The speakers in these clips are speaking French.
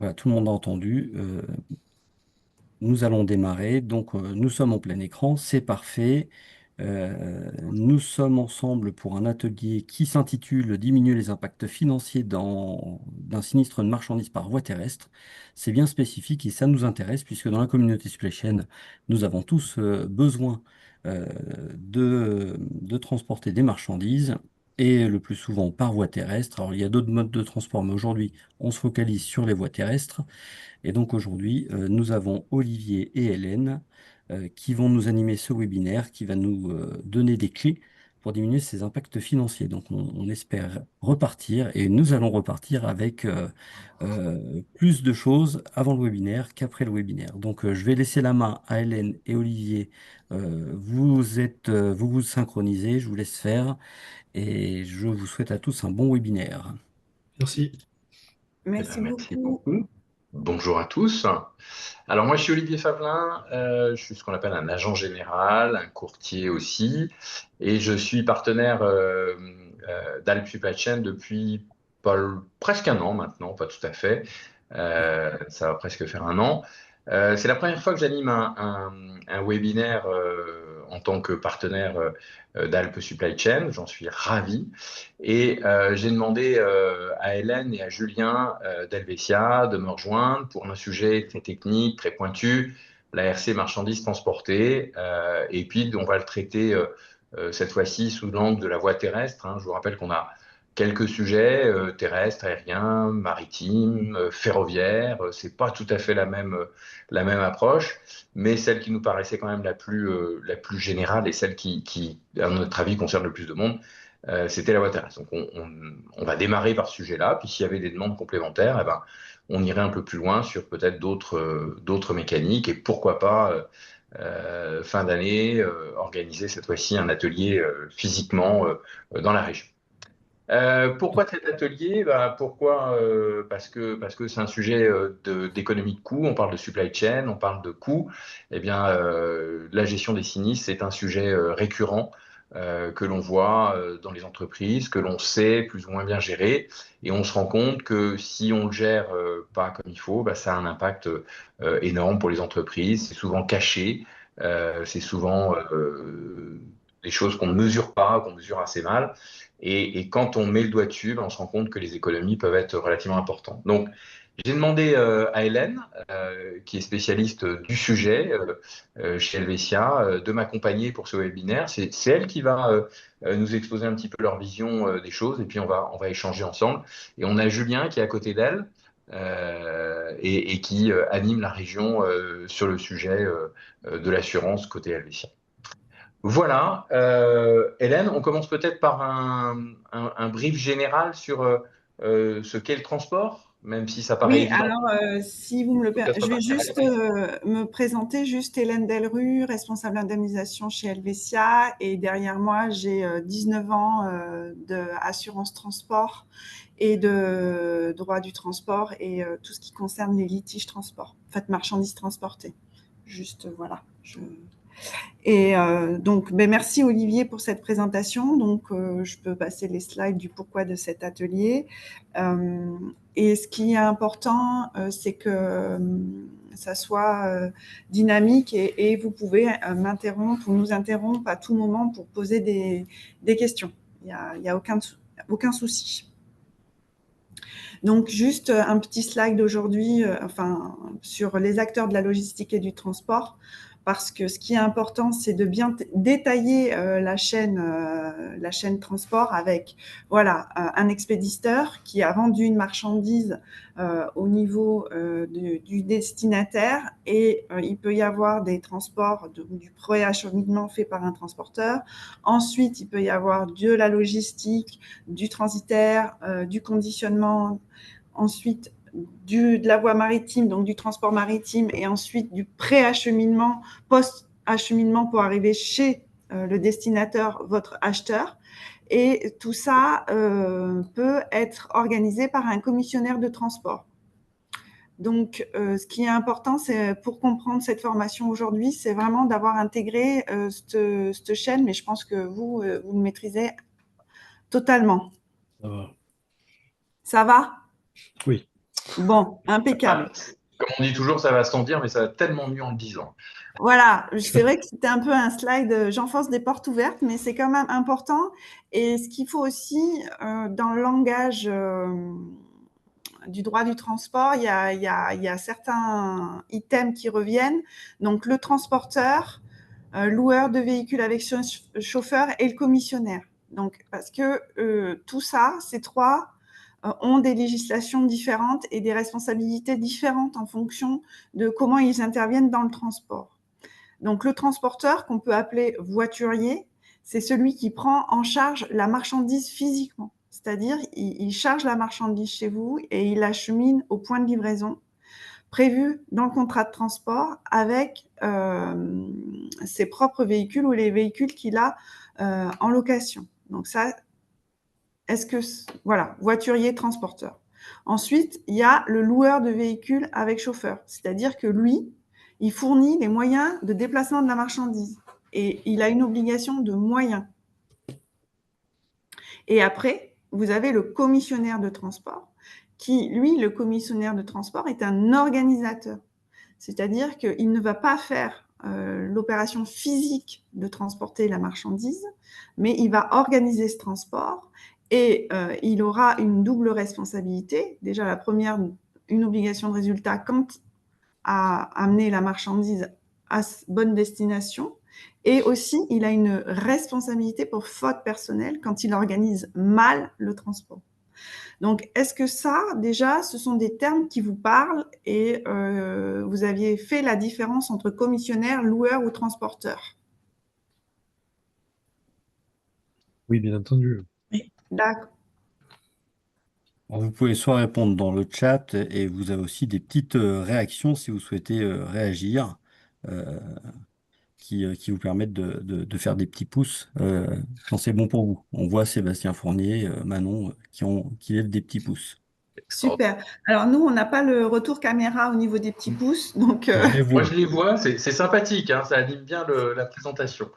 Voilà, tout le monde a entendu. Nous allons démarrer. Donc, nous sommes en plein écran. C'est parfait. Nous sommes ensemble pour un atelier qui s'intitule Diminuer les impacts financiers d'un sinistre de marchandises par voie terrestre. C'est bien spécifique et ça nous intéresse puisque dans la communauté supply chain, nous avons tous besoin euh, de transporter des marchandises et le plus souvent par voie terrestre. Alors, il y a d'autres modes de transport, mais aujourd'hui, on se focalise sur les voies terrestres. Et donc aujourd'hui, nous avons Olivier et Hélène qui vont nous animer ce webinaire, qui va nous donner des clés pour diminuer ces impacts financiers. Donc on espère repartir et nous allons repartir avec plus de choses avant le webinaire qu'après le webinaire. Donc je vais laisser la main à Hélène et Olivier. Vous vous synchronisez, je vous laisse faire et je vous souhaite à tous un bon webinaire. Merci. Eh ben, Merci merci beaucoup. beaucoup. Bonjour à tous. Alors moi, je suis Olivier Favelin, je suis ce qu'on appelle un agent général, un courtier aussi, et je suis partenaire d'Alp Supply Chain depuis presque un an maintenant, pas tout à fait. Ça va presque faire un an. C'est la première fois que j'anime un webinaire en tant que partenaire d'Alp Supply Chain. J'en suis ravi. Et j'ai demandé à Hélène et à Julien d'Helvetia de me rejoindre pour un sujet très technique, très pointu, la RC marchandises transportées. Et puis, on va le traiter cette fois-ci sous l'angle de la voie terrestre, hein. Je vous rappelle qu'on a quelques sujets terrestres, aériens, maritimes, ferroviaires. C'est pas tout à fait la même approche, mais celle qui nous paraissait quand même la plus générale et celle qui, à notre avis, concerne le plus de monde, c'était la voie terrestre. Donc, on va démarrer par ce sujet-là. Puis, s'il y avait des demandes complémentaires, eh ben, on irait un peu plus loin sur peut-être d'autres mécaniques et pourquoi pas, fin d'année, organiser cette fois-ci un atelier physiquement dans la région. Pourquoi cet atelier? Pourquoi? Parce que c'est un sujet d'économie de coûts. On parle de supply chain, on parle de coûts. Eh bien, la gestion des sinistres, c'est un sujet récurrent que l'on voit dans les entreprises, que l'on sait plus ou moins bien gérer. Et on se rend compte que si on le gère pas comme il faut, ça a un impact énorme pour les entreprises. C'est souvent caché. C'est souvent des choses qu'on ne mesure pas, qu'on mesure assez mal. Et quand on met le doigt dessus, on se rend compte que les économies peuvent être relativement importantes. Donc, j'ai demandé à Hélène, qui est spécialiste du sujet chez Helvetia, de m'accompagner pour ce webinaire. C'est elle qui va nous exposer un petit peu leur vision des choses et puis on va échanger ensemble. Et on a Julien qui est à côté d'elle et qui anime la région sur le sujet de l'assurance côté Helvetia. Voilà, Hélène, on commence peut-être par un brief général sur ce qu'est le transport, même si ça paraît Oui, évident. alors, si vous me le permettez, je vais juste me présenter, juste Hélène Delrue, responsable indemnisation chez Helvetia. Et derrière moi, j'ai 19 ans d'assurance transport et de droit du transport et tout ce qui concerne les litiges transport, en fait, marchandises transportées. Juste, voilà. Et donc, merci Olivier pour cette présentation. Donc, je peux passer les slides du pourquoi de cet atelier. Et ce qui est important, c'est que ça soit dynamique et vous pouvez m'interrompre ou nous interrompre à tout moment pour poser des questions. Il y a aucun souci. Donc, juste un petit slide aujourd'hui, sur les acteurs de la logistique et du transport, parce que ce qui est important, c'est de bien détailler la chaîne transport avec, voilà, un expéditeur qui a vendu une marchandise au niveau du destinataire et il peut y avoir des transports du préacheminement fait par un transporteur. Ensuite, il peut y avoir de la logistique, du transitaire, du conditionnement, ensuite de la voie maritime, donc du transport maritime, et ensuite du pré-acheminement, post-acheminement pour arriver chez le destinateur, votre acheteur. Et tout ça peut être organisé par un commissionnaire de transport. Donc, ce qui est important, c'est pour comprendre cette formation aujourd'hui, c'est vraiment d'avoir intégré cette chaîne, mais je pense que vous le maîtrisez totalement. Ça va. Ça va? Oui. Bon, impeccable. Comme on dit toujours, ça va sans dire, mais ça va tellement mieux en le disant. Voilà, c'est vrai que c'était un peu un slide, j'enfonce des portes ouvertes, mais c'est quand même important. Et ce qu'il faut aussi, dans le langage du droit du transport, il y a certains items qui reviennent. Donc, le transporteur, loueur de véhicules avec chauffeur et le commissionnaire. Donc, parce que tout ça, ces trois ont des législations différentes et des responsabilités différentes en fonction de comment ils interviennent dans le transport. Donc, le transporteur, qu'on peut appeler voiturier, c'est celui qui prend en charge la marchandise physiquement. C'est-à-dire, il charge la marchandise chez vous et il l'achemine au point de livraison prévu dans le contrat de transport avec ses propres véhicules ou les véhicules qu'il a en location. Donc ça, voilà, voiturier, transporteur. Ensuite, il y a le loueur de véhicules avec chauffeur, c'est-à-dire que lui, il fournit les moyens de déplacement de la marchandise et il a une obligation de moyens. Et après, vous avez le commissionnaire de transport qui, lui, le commissionnaire de transport est un organisateur. C'est-à-dire qu'il ne va pas faire l'opération physique de transporter la marchandise, mais il va organiser ce transport et il aura une double responsabilité. Déjà, la première, une obligation de résultat quant à amener la marchandise à bonne destination. Et aussi, il a une responsabilité pour faute personnelle quand il organise mal le transport. Donc, est-ce que ça, déjà, ce sont des termes qui vous parlent et vous aviez fait la différence entre commissionnaire, loueur ou transporteur? Oui, bien entendu. Oui. D'accord. Alors, vous pouvez soit répondre dans le chat et vous avez aussi des petites réactions si vous souhaitez réagir euh, qui vous permettent de faire des petits pouces quand c'est bon pour vous. On voit Sébastien Fournier, Manon qui lèvent des petits pouces. Super. Alors, nous, on n'a pas le retour caméra au niveau des petits pouces. Donc, Je les Moi, vois. je les vois, c'est sympathique, hein, ça anime bien la présentation.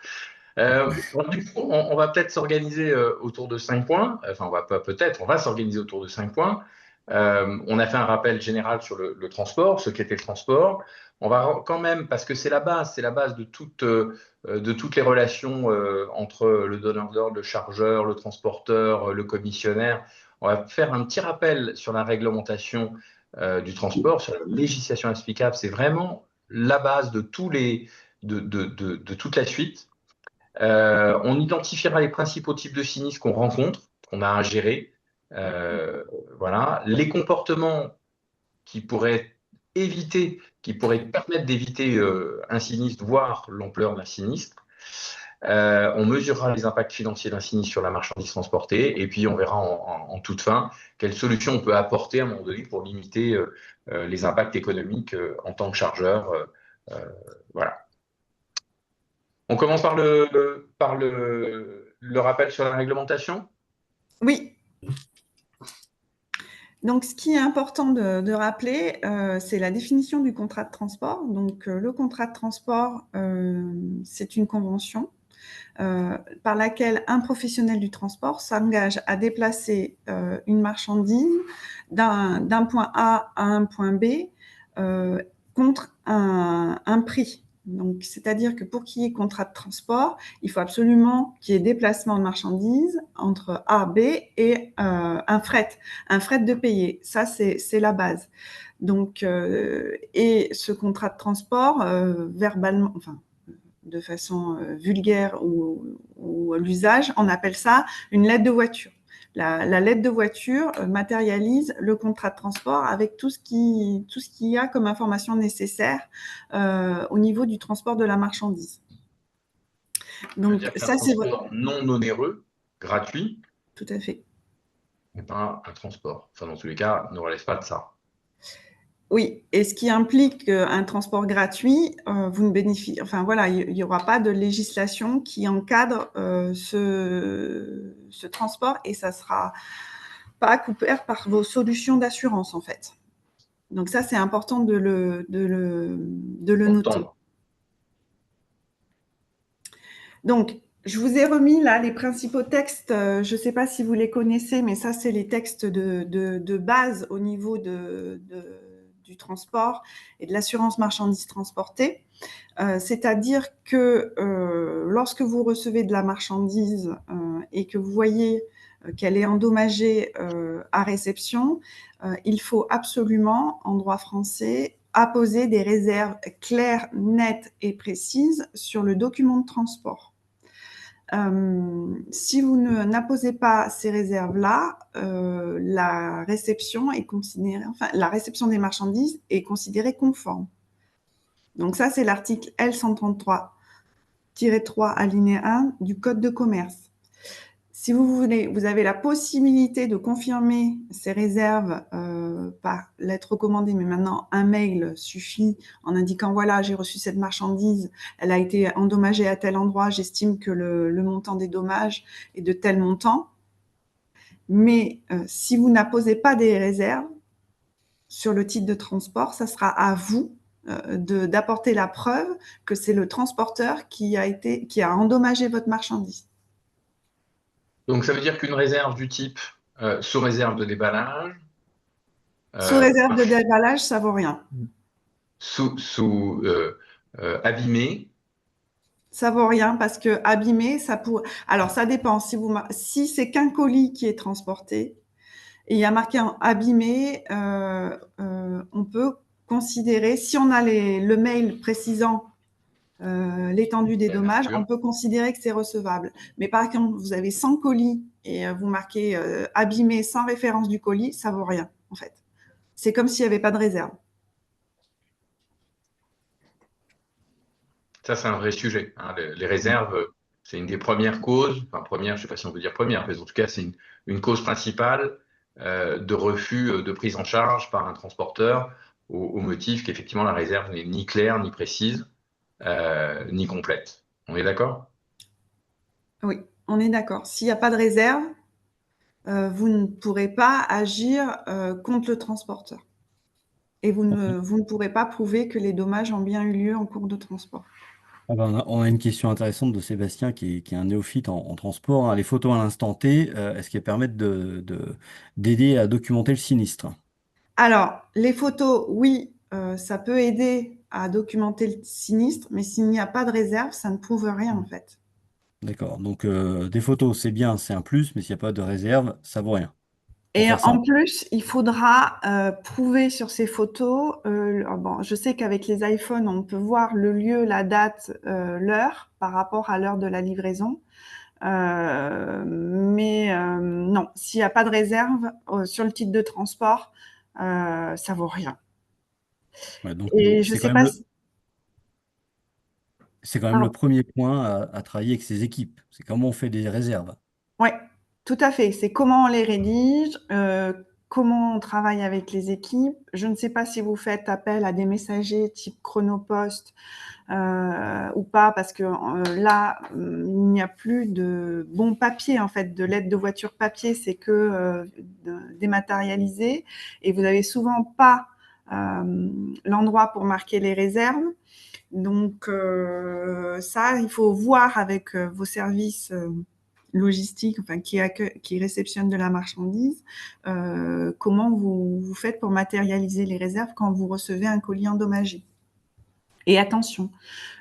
Alors, du coup, on va peut-être s'organiser autour de 5 points. Enfin, on va pas peut-être, on va s'organiser autour de 5 points. On a fait un rappel général sur le transport, ce qu'était le transport. On va quand même, parce que c'est la base de toutes les relations entre le donneur d'ordre, le chargeur, le transporteur, le commissionnaire. On va faire un petit rappel sur la réglementation du transport, sur la législation applicable. C'est vraiment la base de de toute la suite. On identifiera les principaux types de sinistres qu'on rencontre, qu'on a à gérer. Voilà. Les comportements qui pourraient qui pourraient permettre d'éviter un sinistre, voire l'ampleur d'un sinistre. On mesurera les impacts financiers d'un sinistre sur la marchandise transportée et puis on verra en toute fin quelles solutions on peut apporter à un moment donné pour limiter les impacts économiques en tant que chargeur. Voilà. On commence par le rappel sur la réglementation. oui. Donc, ce qui est important de rappeler, c'est la définition du contrat de transport. Donc, le contrat de transport, c'est une convention par laquelle un professionnel du transport s'engage à déplacer une marchandise d'un point A à un point B contre un prix. Donc, c'est-à-dire que pour qu'il y ait contrat de transport, il faut absolument qu'il y ait déplacement de marchandises entre A, B et un fret de payer. Ça, c'est la base. Donc, et ce contrat de transport, verbalement, enfin, de façon vulgaire ou à l'usage, on appelle ça une lettre de voiture. La lettre de voiture matérialise le contrat de transport avec tout ce qu'il y a comme information nécessaire au niveau du transport de la marchandise. Donc, ça, c'est vrai. Non onéreux, gratuit. Tout à fait. Mais pas un transport. Enfin, dans tous les cas, ne relève pas de ça. Oui, et ce qui implique un transport gratuit, vous ne bénéficiez, enfin voilà, il n'y aura pas de législation qui encadre ce transport et ça ne sera pas couvert par vos solutions d'assurance en fait. Donc ça, c'est important de le noter. Donc, Je vous ai remis là les principaux textes. Je ne sais pas si vous les connaissez, mais ça, c'est les textes de base au niveau du transport et de l'assurance marchandises transportée. C'est-à-dire que lorsque vous recevez de la marchandise et que vous voyez qu'elle est endommagée à réception, il faut absolument, en droit français, apposer des réserves claires, nettes et précises sur le document de transport. Si vous n'apposez pas ces réserves-là, la réception est considérée, enfin, la réception des marchandises est considérée conforme. Donc ça, c'est l'article L133-3 alinéa 1 du Code de commerce. Si vous voulez, vous avez la possibilité de confirmer ces réserves par lettre recommandée, mais maintenant un mail suffit en indiquant voilà, j'ai reçu cette marchandise, elle a été endommagée à tel endroit, j'estime que le montant des dommages est de tel montant. Mais si vous n'apposez pas des réserves sur le titre de transport, ça sera à vous d'apporter la preuve que c'est le transporteur qui a endommagé votre marchandise. Donc, ça veut dire qu'une réserve du type sous réserve de déballage, Sous réserve de déballage, ça vaut rien. sous abîmé, ça vaut rien parce que abîmé, ça pourrait. Alors, ça dépend. Si c'est qu'un colis qui est transporté et il y a marqué en abîmé, on peut considérer, si on a le mail précisant l'étendue des dommages, on peut considérer que c'est recevable. Mais par exemple, vous avez 100 colis et vous marquez abîmé sans référence du colis, ça vaut rien, en fait. C'est comme s'il n'y avait pas de réserve. Ça, c'est un vrai sujet. Hein. Les réserves, c'est une des premières causes, enfin première, je ne sais pas si on peut dire première, mais en tout cas, c'est une cause principale de refus de prise en charge par un transporteur au motif qu'effectivement la réserve n'est ni claire, ni précise, ni complète. On est d'accord? Oui, on est d'accord. S'il n'y a pas de réserve, vous ne pourrez pas agir contre le transporteur. Et vous ne pourrez pas prouver que les dommages ont bien eu lieu en cours de transport. Ah ben, on a une question intéressante de Sébastien qui est un néophyte en transport. Hein. Les photos à l'instant T, est-ce qu'elles permettent d'aider à documenter le sinistre? Alors, les photos, oui, ça peut aider à documenter le sinistre, mais s'il n'y a pas de réserve, ça ne prouve rien en fait. D'accord. Donc, des photos, c'est bien, c'est un plus, mais s'il n'y a pas de réserve, ça vaut rien. Pour Et faire en simple. plus, il faudra prouver sur ces photos, bon, je sais qu'avec les iPhones, on peut voir le lieu, la date, l'heure par rapport à l'heure de la livraison. Mais non, s'il n'y a pas de réserve sur le titre de transport, ça vaut rien. Ouais, donc, Et je sais pas si... c'est quand même le Pardon. premier point à travailler avec ses équipes. C'est comment on fait des réserves. Ouais, tout à fait. C'est comment on les rédige, comment on travaille avec les équipes. Je ne sais pas si vous faites appel à des messagers type Chronopost ou pas, parce que là, il n'y a plus de bon papier, en fait, de lettres de voiture papier, c'est que dématérialisé. Et vous n'avez souvent pas l'endroit pour marquer les réserves. Donc, ça, il faut voir avec vos services logistiques, enfin, qui réceptionnent de la marchandise, comment vous faites pour matérialiser les réserves quand vous recevez un colis endommagé. Et attention,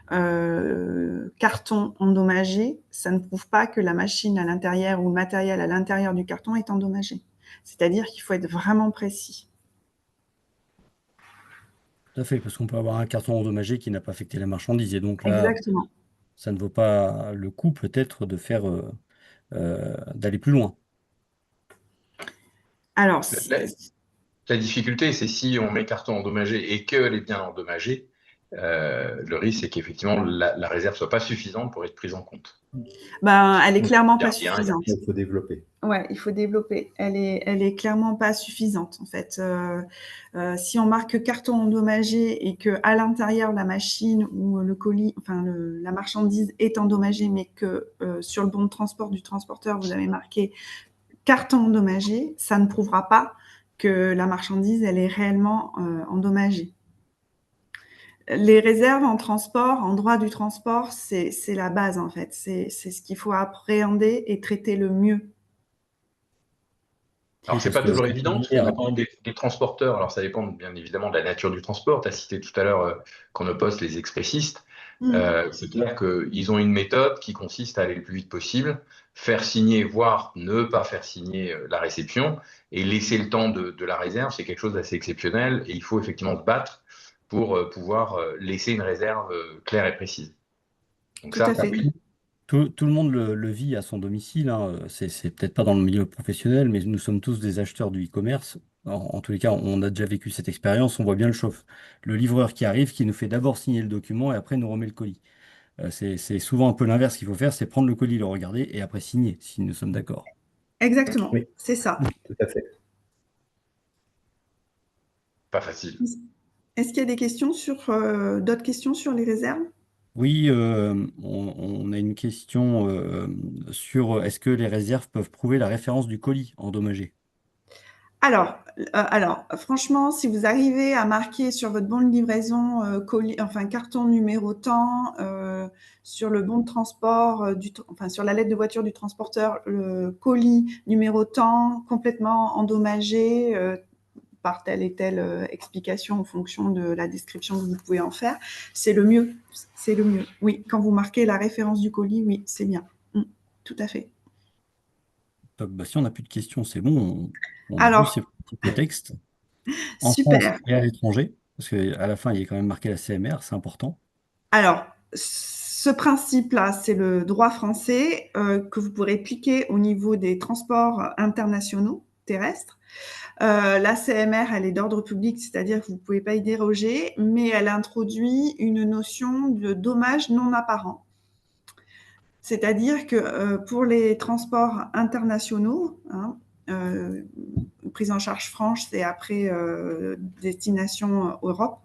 carton endommagé, ça ne prouve pas que la machine à l'intérieur ou le matériel à l'intérieur du carton est endommagé. C'est-à-dire qu'il faut être vraiment précis. Tout à fait, parce qu'on peut avoir un carton endommagé qui n'a pas affecté la marchandise. Et donc là, Exactement. ça ne vaut pas le coup peut-être de faire d'aller plus loin. Alors, La difficulté, c'est si on met carton endommagé et qu'elle est bien endommagée, le risque, c'est qu'effectivement, la réserve ne soit pas suffisante pour être prise en compte. ben, elle est clairement pas Il y a rien, suffisante. Il faut développer. Ouais, il faut développer. Elle est clairement pas suffisante en fait. Si on marque carton endommagé et que à l'intérieur la machine ou le colis, enfin la marchandise est endommagée, mais que sur le bon de transport du transporteur vous avez marqué carton endommagé, ça ne prouvera pas que la marchandise elle est réellement endommagée. Les réserves en transport, en droit du transport, c'est la base en fait. C'est ce qu'il faut appréhender et traiter le mieux. Alors, Oui, c'est parce pas que toujours évident, parce que ça dépend des transporteurs. Alors, ça dépend bien évidemment de la nature du transport. Tu as cité tout à l'heure Chronopost, les expressistes. C'est clair qu'ils ont une méthode qui consiste à aller le plus vite possible, faire signer, voire ne pas faire signer la réception, et laisser le temps de la réserve. C'est quelque chose d'assez exceptionnel, et il faut effectivement se battre pour pouvoir laisser une réserve claire et précise. Donc Tout ça, à fait. tout le monde le vit à son domicile, hein. C'est peut-être pas dans le milieu professionnel, mais nous sommes tous des acheteurs du e-commerce. En tous les cas, on a déjà vécu cette expérience. On voit bien le livreur qui arrive, qui nous fait d'abord signer le document et après nous remet le colis. C'est souvent un peu l'inverse qu'il faut faire, c'est prendre le colis, le regarder et après signer, si nous sommes d'accord. Exactement, Oui, c'est ça. tout à fait. pas facile. Est-ce qu'il y a des questions d'autres questions sur les réserves? Oui, on a une question sur est-ce que les réserves peuvent prouver la référence du colis endommagé? Alors, franchement, si vous arrivez à marquer sur votre bon de livraison carton numéro tant, sur le bon de transport, sur la lettre de voiture du transporteur, le colis numéro tant, complètement endommagé par telle et telle explication en fonction de la description que vous pouvez en faire, c'est le mieux. C'est le mieux. Oui, quand vous marquez la référence du colis, oui, c'est bien. Tout à fait. Top. Bah, si on n'a plus de questions, c'est bon, on a vu Alors, ces petits textes en France super. et à l'étranger, parce qu'à la fin, il y a quand même marqué la CMR, c'est important. Alors, ce principe-là, c'est le droit français que vous pourrez appliquer au niveau des transports internationaux terrestres. La CMR, elle est d'ordre public, c'est-à-dire que vous ne pouvez pas y déroger, mais elle introduit une notion de dommage non apparent. C'est-à-dire que pour les transports internationaux, prise en charge France et après destination Europe,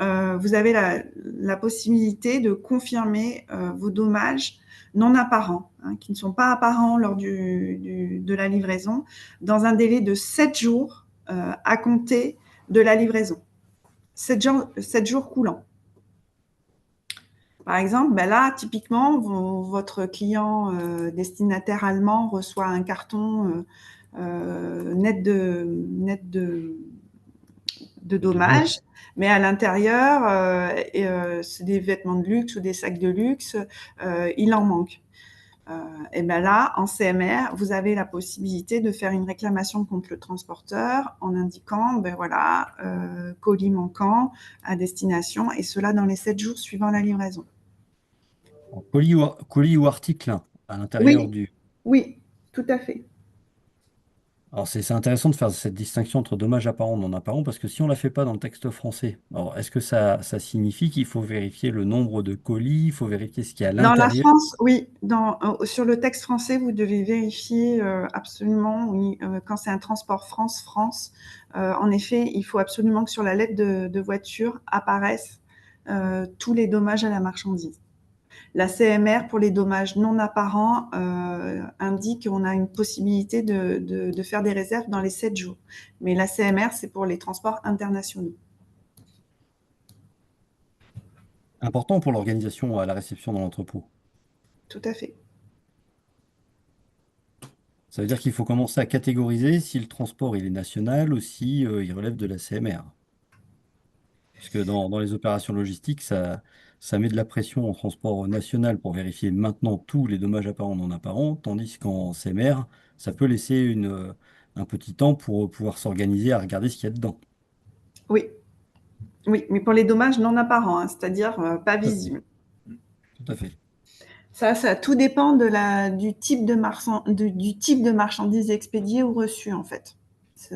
vous avez la possibilité de confirmer vos dommages non apparents, qui ne sont pas apparents lors de la livraison, dans un délai de 7 jours à compter de la livraison. 7 jours coulants. Par exemple, ben là, typiquement, votre client destinataire allemand reçoit un carton net de dommages, mais à l'intérieur, c'est des vêtements de luxe ou des sacs de luxe, il en manque. Et bien là, en CMR, vous avez la possibilité de faire une réclamation contre le transporteur en indiquant, ben voilà, colis manquant à destination, et cela dans les 7 jours suivant la livraison. Colis ou article à l'intérieur Oui, du... oui, tout à fait. Alors c'est intéressant de faire cette distinction entre dommages apparents et non apparents, parce que si on ne la fait pas dans le texte français, alors est-ce que ça signifie qu'il faut vérifier le nombre de colis, il faut vérifier ce qu'il y a à Dans la l'intérieur? France, oui. Sur le texte français, vous devez vérifier absolument, oui, quand c'est un transport France-France. En effet, il faut absolument que sur la lettre de voiture apparaissent tous les dommages à la marchandise. La CMR, pour les dommages non apparents, indique qu'on a une possibilité de faire des réserves dans les 7 jours. Mais la CMR, c'est pour les transports internationaux. Important pour l'organisation à la réception dans l'entrepôt. Tout à fait. Ça veut dire qu'il faut commencer à catégoriser si le transport il est national ou si il relève de la CMR. Parce que dans les opérations logistiques, ça met de la pression en transport national pour vérifier maintenant tous les dommages apparents non apparents, tandis qu'en CMR, ça peut laisser un petit temps pour pouvoir s'organiser à regarder ce qu'il y a dedans. Oui, oui, mais pour les dommages non apparents, c'est-à-dire pas Tout à fait. visibles. Tout à fait. Ça tout dépend du type du type de marchandise expédiée ou reçue, en fait. C'est,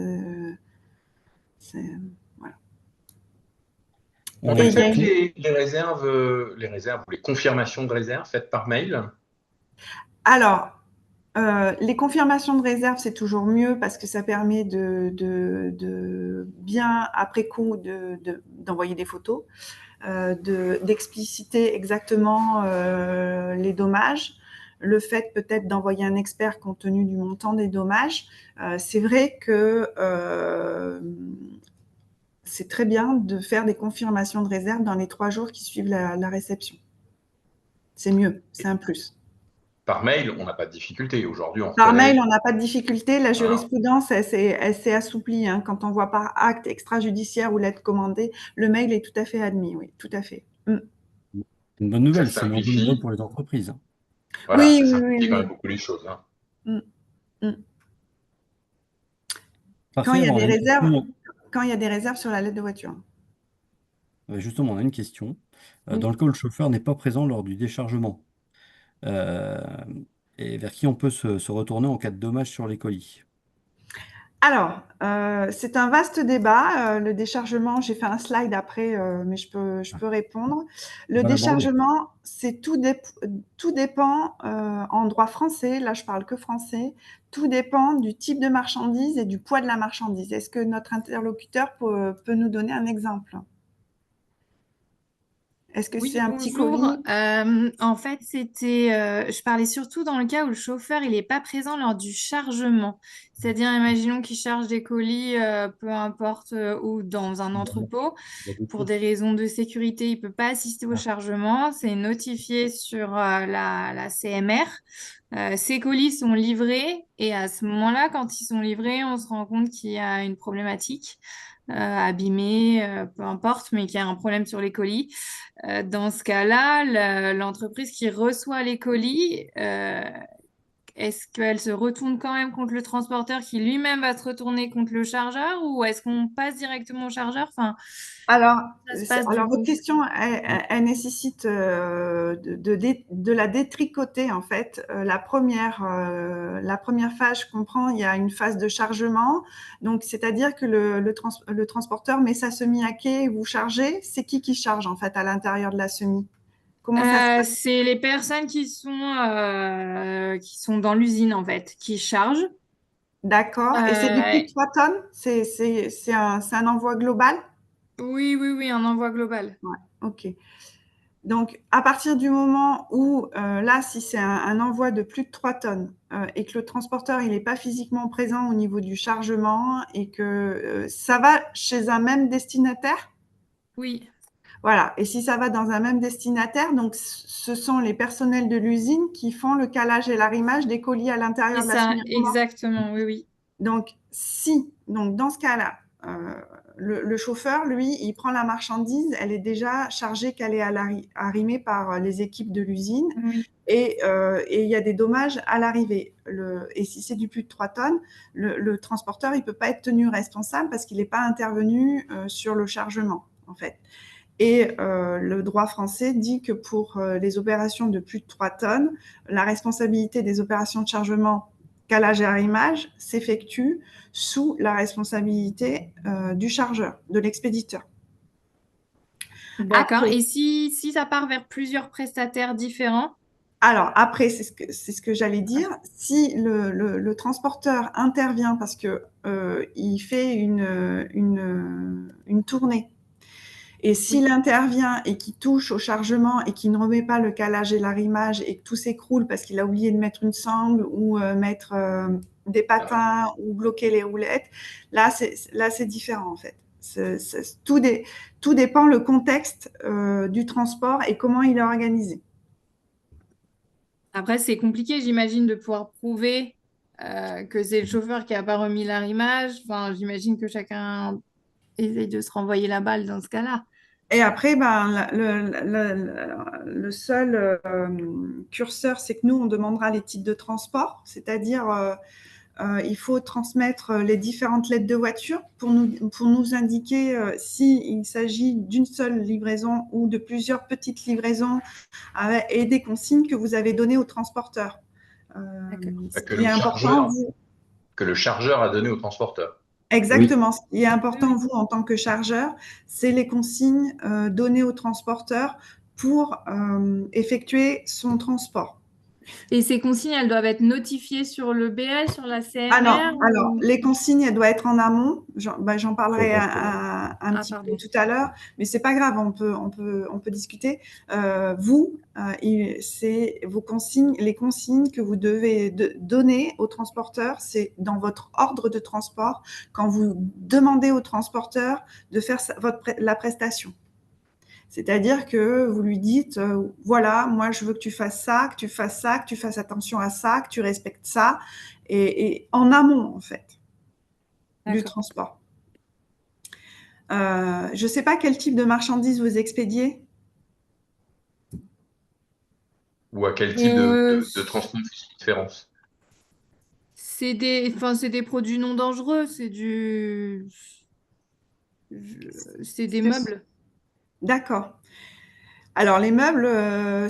voilà. On Et il y a J'accepte une- les réserves ou les confirmations de réserve faites par mail. Alors, les confirmations de réserve, c'est toujours mieux parce que ça permet de bien, après coup, d'envoyer des photos, d'expliciter exactement les dommages, le fait peut-être d'envoyer un expert compte tenu du montant des dommages. C'est vrai que c'est très bien de faire des confirmations de réserve dans les 3 jours qui suivent la réception. C'est mieux, c'est un plus. Par mail, on n'a pas de difficulté. Aujourd'hui, on se Par mail, connaît. on n'a pas de difficulté. La Voilà. jurisprudence, elle s'est assouplie. Hein. Quand on voit par acte extrajudiciaire ou lettre commandée, le mail est tout à fait admis. Oui, tout à fait. Une bonne Ça nouvelle, c'est une bonne nouvelle simplifie. pour les entreprises. Voilà, Oui, ça oui, simplifie oui, quand même oui. beaucoup les choses, hein. Quand il Parfait, y a ben, on des a une réserves, question. quand il y a des réserves sur la lettre de voiture. Justement, on a une question. Oui. Dans le cas où le chauffeur n'est pas présent lors du déchargement, euh, et vers qui on peut se retourner en cas de dommage sur les colis? Alors, c'est un vaste débat. Le déchargement, j'ai fait un slide après, mais je peux répondre. On Le va l'aborder. déchargement, tout dépend en droit français, là je parle que français, tout dépend du type de marchandise et du poids de la marchandise. Est-ce que notre interlocuteur peut nous donner un exemple? Est-ce que c'est Oui, un petit bonjour. colis? En fait, je parlais surtout dans le cas où le chauffeur il n'est pas présent lors du chargement. C'est-à-dire, imaginons qu'il charge des colis, peu importe où, dans un entrepôt. Pour des raisons de sécurité, il ne peut pas assister au chargement. C'est notifié sur la CMR. Ces colis sont livrés et à ce moment-là, quand ils sont livrés, on se rend compte qu'il y a une problématique, abîmée, peu importe, mais qu'il y a un problème sur les colis. Dans ce cas-là, l'entreprise qui reçoit les colis, est-ce qu'elle se retourne quand même contre le transporteur qui lui-même va se retourner contre le chargeur ou est-ce qu'on passe directement au chargeur? Enfin, Alors, ça se passe du alors votre coup. question, elle nécessite de la détricoter en fait. La première phase, je comprends, il y a une phase de chargement. Donc, c'est-à-dire que le transporteur met sa semi à quai et vous chargez. C'est qui charge en fait à l'intérieur de la semi? Comment ça se passe? C'est les personnes qui sont dans l'usine en fait, qui chargent. D'accord. Et c'est du plus Euh, de 3 tonnes? C'est un envoi global? oui, oui, oui, un envoi global. Ouais, ok. Donc, à partir du moment où, là, si c'est un envoi de plus de 3 tonnes et que le transporteur il n'est pas physiquement présent au niveau du chargement et que ça va chez un même destinataire, Oui, voilà. Et si ça va dans un même destinataire, donc ce sont les personnels de l'usine qui font le calage et l'arrimage des colis à c'est l'intérieur de la ça, semi-remorque. exactement, oui, oui. Donc, dans ce cas-là, le chauffeur, lui, il prend la marchandise, elle est déjà chargée, qu'elle est arrimée par les équipes de l'usine, Oui. et il y a des dommages à l'arrivée. Et si c'est du plus de 3 tonnes, le transporteur, il ne peut pas être tenu responsable parce qu'il n'est pas intervenu sur le chargement, en fait. Et le droit français dit que pour les opérations de plus de 3 tonnes, la responsabilité des opérations de chargement, calage et arrimage s'effectue sous la responsabilité du chargeur, de l'expéditeur. D'accord. Après, Et si ça part vers plusieurs prestataires différents? alors après, c'est ce que j'allais dire. Si le transporteur intervient parce que il fait une tournée, et s'il Oui, intervient et qu'il touche au chargement et qu'il ne remet pas le calage et l'arrimage et que tout s'écroule parce qu'il a oublié de mettre une sangle ou mettre des patins ou bloquer les roulettes, là c'est différent en fait. Tout dépend le contexte du transport et comment il est organisé. après, c'est compliqué, j'imagine, de pouvoir prouver que c'est le chauffeur qui n'a pas remis l'arrimage. Enfin, j'imagine que chacun essaye de se renvoyer la balle dans ce cas-là. Et après, ben, le seul curseur, c'est que nous, on demandera les titres de transport, c'est-à-dire il faut transmettre les différentes lettres de voiture pour nous indiquer s'il s'agit d'une seule livraison ou de plusieurs petites livraisons et des consignes que vous avez données au transporteur. Ce qui est important, que le chargeur a donné au transporteur. exactement. Ce qui est Oui, important, oui. vous, en tant que chargeur, c'est les consignes données au transporteur pour effectuer son transport. Et ces consignes, elles doivent être notifiées sur le BL, sur la Ah non, CMR alors ou... les consignes, elles doivent être en amont. J'en parlerai un Ah, petit peu pardon. tout à l'heure, mais c'est pas grave, on peut discuter. C'est vos consignes, les consignes que vous devez donner au transporteur, c'est dans votre ordre de transport quand vous demandez au transporteur de faire la prestation. C'est-à-dire que vous lui dites, voilà, moi je veux que tu fasses ça, que tu fasses ça, que tu fasses attention à ça, que tu respectes ça, et en amont en fait du D'accord. transport. Je ne sais pas quel type de marchandises vous expédiez. Ou à quel type Euh, de transport fait différence? c'est des produits non dangereux, c'est des meubles. D'accord. Alors les meubles,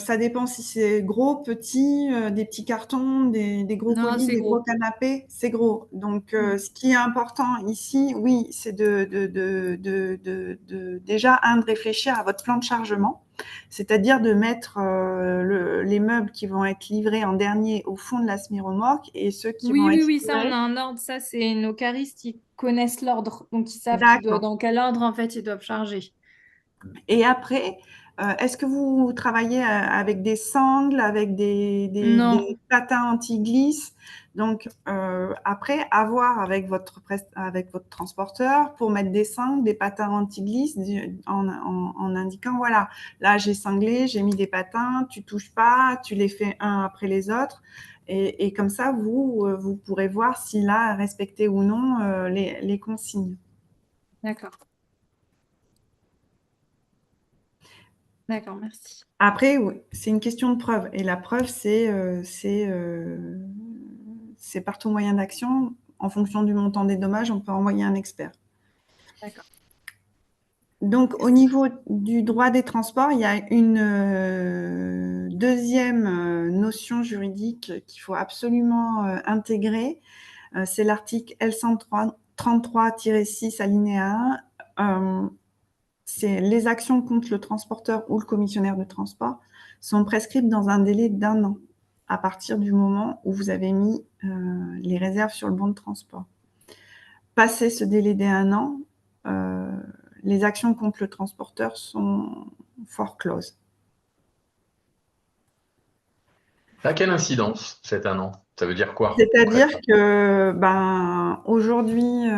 ça dépend si c'est gros, petit, des petits cartons, des gros Non, colis, c'est des gros gros. canapés, c'est gros. Donc Mm. ce qui est important ici, oui, c'est déjà de réfléchir à votre plan de chargement, c'est-à-dire de mettre les meubles qui vont être livrés en dernier au fond de la semi-remorque et ceux qui vont être Oui, ça, on a livrés. un ordre. Ça, c'est nos caristes, ils connaissent l'ordre. Donc, ils savent D'accord. dans quel ordre, en fait, ils doivent charger. Et après, est-ce que vous travaillez avec des sangles, avec des Non. patins anti-glisse? Donc, après, à voir avec votre transporteur pour mettre des sangles, des patins anti-glisse en indiquant, voilà, là, j'ai cinglé, j'ai mis des patins, tu touches pas, tu les fais un après les autres. Et comme ça, vous pourrez voir s'il a respecté ou non les consignes. D'accord. D'accord, merci. Après, oui, c'est une question de preuve. Et la preuve, c'est par tout moyen d'action. En fonction du montant des dommages, on peut envoyer un expert. D'accord. Donc, au niveau du droit des transports, il y a une deuxième notion juridique qu'il faut absolument intégrer. C'est l'article L133-6 alinéa 1. C'est les actions contre le transporteur ou le commissionnaire de transport sont prescrites dans un délai d'1 an à partir du moment où vous avez mis les réserves sur le bon de transport. Passé ce délai d'1 an, les actions contre le transporteur sont forecloses. Ça a quelle incidence, cet 1 an? Ça veut dire quoi, C'est-à-dire concrètement? que aujourd'hui,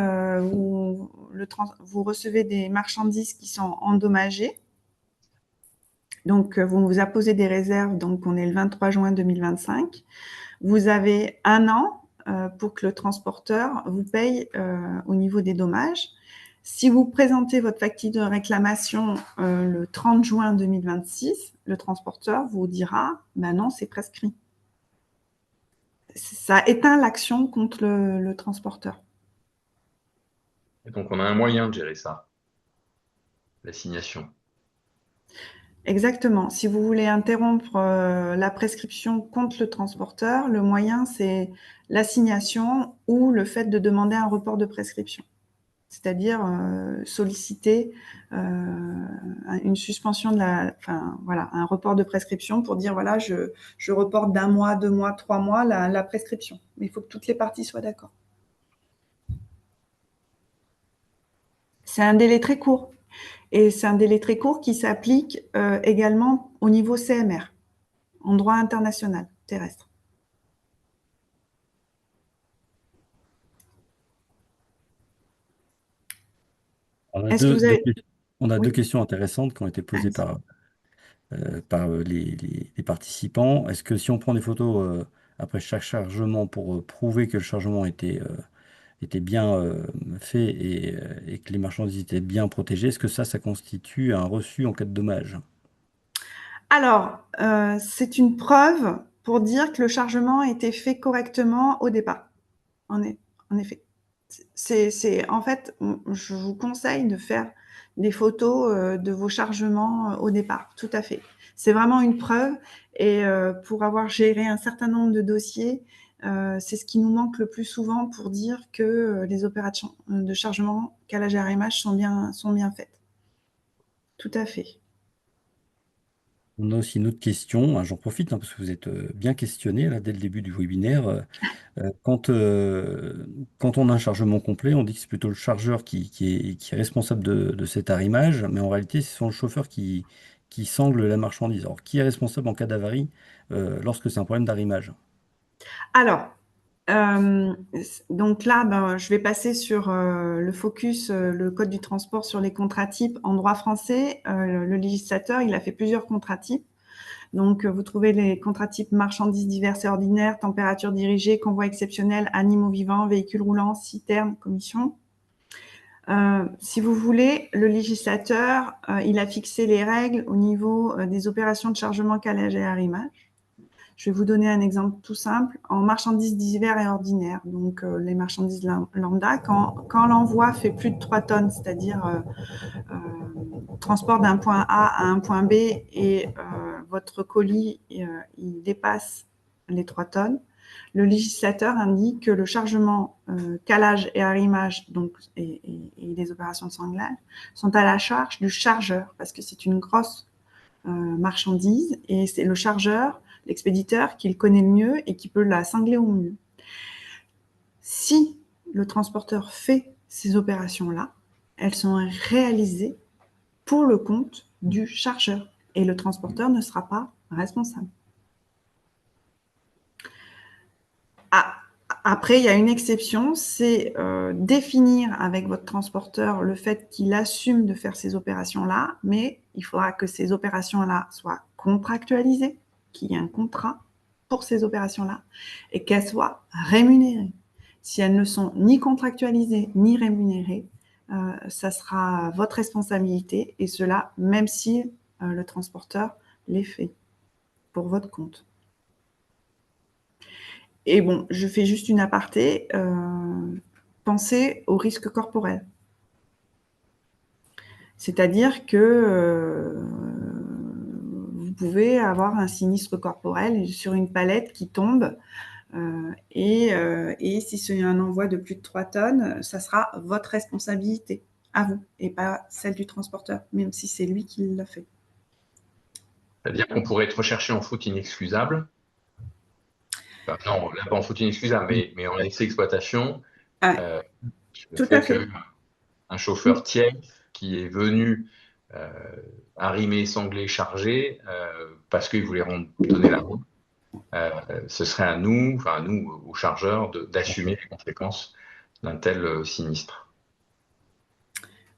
vous recevez des marchandises qui sont endommagées. Donc, vous vous apposez des réserves, donc on est le 23 juin 2025. Vous avez 1 an pour que le transporteur vous paye au niveau des dommages. Si vous présentez votre facture de réclamation le 30 juin 2026, le transporteur vous dira « ben non, c'est prescrit ». Ça éteint l'action contre le transporteur. Et donc, on a un moyen de gérer ça, l'assignation. Exactement. Si vous voulez interrompre la prescription contre le transporteur, le moyen, c'est l'assignation ou le fait de demander un report de prescription. C'est-à-dire solliciter une suspension voilà, un report de prescription pour dire voilà, je reporte d'1 mois, 2 mois, 3 mois la prescription. Mais il faut que toutes les parties soient d'accord. C'est un délai très court. Et c'est un délai très court qui s'applique également au niveau CMR, en droit international terrestre. On a Est-ce que vous avez... deux Oui. questions intéressantes qui ont été posées par les participants. Est-ce que si on prend des photos après chaque chargement pour prouver que le chargement était bien fait et que les marchandises étaient bien protégées, est-ce que ça constitue un reçu en cas de dommage? Alors, c'est une preuve pour dire que le chargement a été fait correctement au départ. En effet. En fait, je vous conseille de faire des photos de vos chargements au départ, tout à fait. C'est vraiment une preuve et pour avoir géré un certain nombre de dossiers, c'est ce qui nous manque le plus souvent pour dire que les opérations de chargement calage RMH sont bien faites. Tout à fait. On a aussi une autre question, hein, j'en profite parce que vous êtes bien questionné là, dès le début du webinaire. Quand on a un chargement complet, on dit que c'est plutôt le chargeur qui est responsable de cet arrimage, mais en réalité, ce sont le chauffeur qui sangle la marchandise. Alors, qui est responsable en cas d'avarie lorsque c'est un problème d'arrimage? Alors, donc là, ben, je vais passer sur le focus, le code du transport sur les contrats types en droit français. Le législateur, il a fait plusieurs contrats types. Donc, vous trouvez les contrats types marchandises diverses et ordinaires, température dirigée, convoi exceptionnel, animaux vivants, véhicules roulants, citernes, commission. Si vous voulez, le législateur, il a fixé les règles au niveau des opérations de chargement, calage et arrimage. Je vais vous donner un exemple tout simple. En marchandises divers et ordinaires, donc les marchandises lambda, quand l'envoi fait plus de 3 tonnes, c'est-à-dire transport d'un point A à un point B et votre colis il dépasse les 3 tonnes, le législateur indique que le chargement, calage et arrimage donc, et les opérations de sanglage sont à la charge du chargeur parce que c'est une grosse marchandise et c'est le chargeur, l'expéditeur qui le connaît le mieux et qui peut la cingler au mieux. Si le transporteur fait ces opérations-là, elles sont réalisées pour le compte du chargeur et le transporteur ne sera pas responsable. Ah, après, il y a une exception, c'est définir avec votre transporteur le fait qu'il assume de faire ces opérations-là, mais il faudra que ces opérations-là soient contractualisées, qu'il y ait un contrat pour ces opérations-là et qu'elles soient rémunérées. Si elles ne sont ni contractualisées ni rémunérées, ça sera votre responsabilité et cela même si le transporteur les fait pour votre compte. Et bon, je fais juste une aparté. Pensez au risque corporel. C'est-à-dire que vous pouvez avoir un sinistre corporel sur une palette qui tombe et si c'est un envoi de plus de 3 tonnes, ça sera votre responsabilité à vous et pas celle du transporteur, même si c'est lui qui l'a fait. C'est-à-dire qu'on pourrait être recherché en faute inexcusable. Enfin, non, là, pas en faute inexcusable, mais en excès d'exploitation. Ah, Le tout fait à fait. qu'un chauffeur tiers qui est venu arrimer, sangler, charger, parce qu'il voulait donner la route, ce serait à nous, enfin à nous, aux chargeurs, d'assumer les conséquences d'un tel sinistre.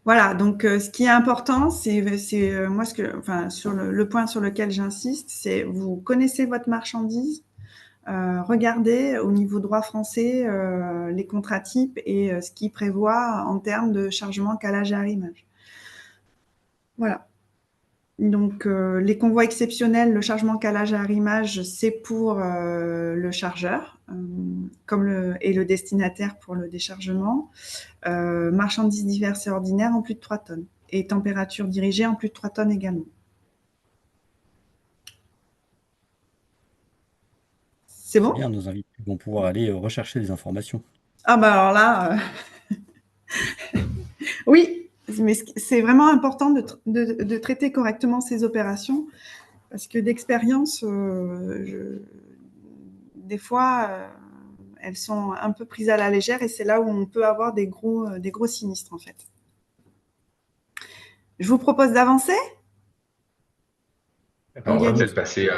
Voilà, donc ce qui est important, c'est moi sur le point sur lequel j'insiste, c'est vous connaissez votre marchandise, regardez au niveau droit français les contrats types et ce qui prévoit en termes de chargement, calage et arrimage. Voilà. Donc les convois exceptionnels, le chargement, calage et arrimage, c'est pour le chargeur et le destinataire pour le déchargement. Marchandises diverses et ordinaires en plus de 3 tonnes. Et température dirigée en plus de 3 tonnes également. C'est bon? Bien, nos invités vont pouvoir aller rechercher des informations. Ah bah alors là, oui, mais c'est vraiment important de traiter correctement ces opérations parce que d'expérience, des fois, elles sont un peu prises à la légère et c'est là où on peut avoir des gros sinistres en fait. Je vous propose d'avancer. On va peut-être passer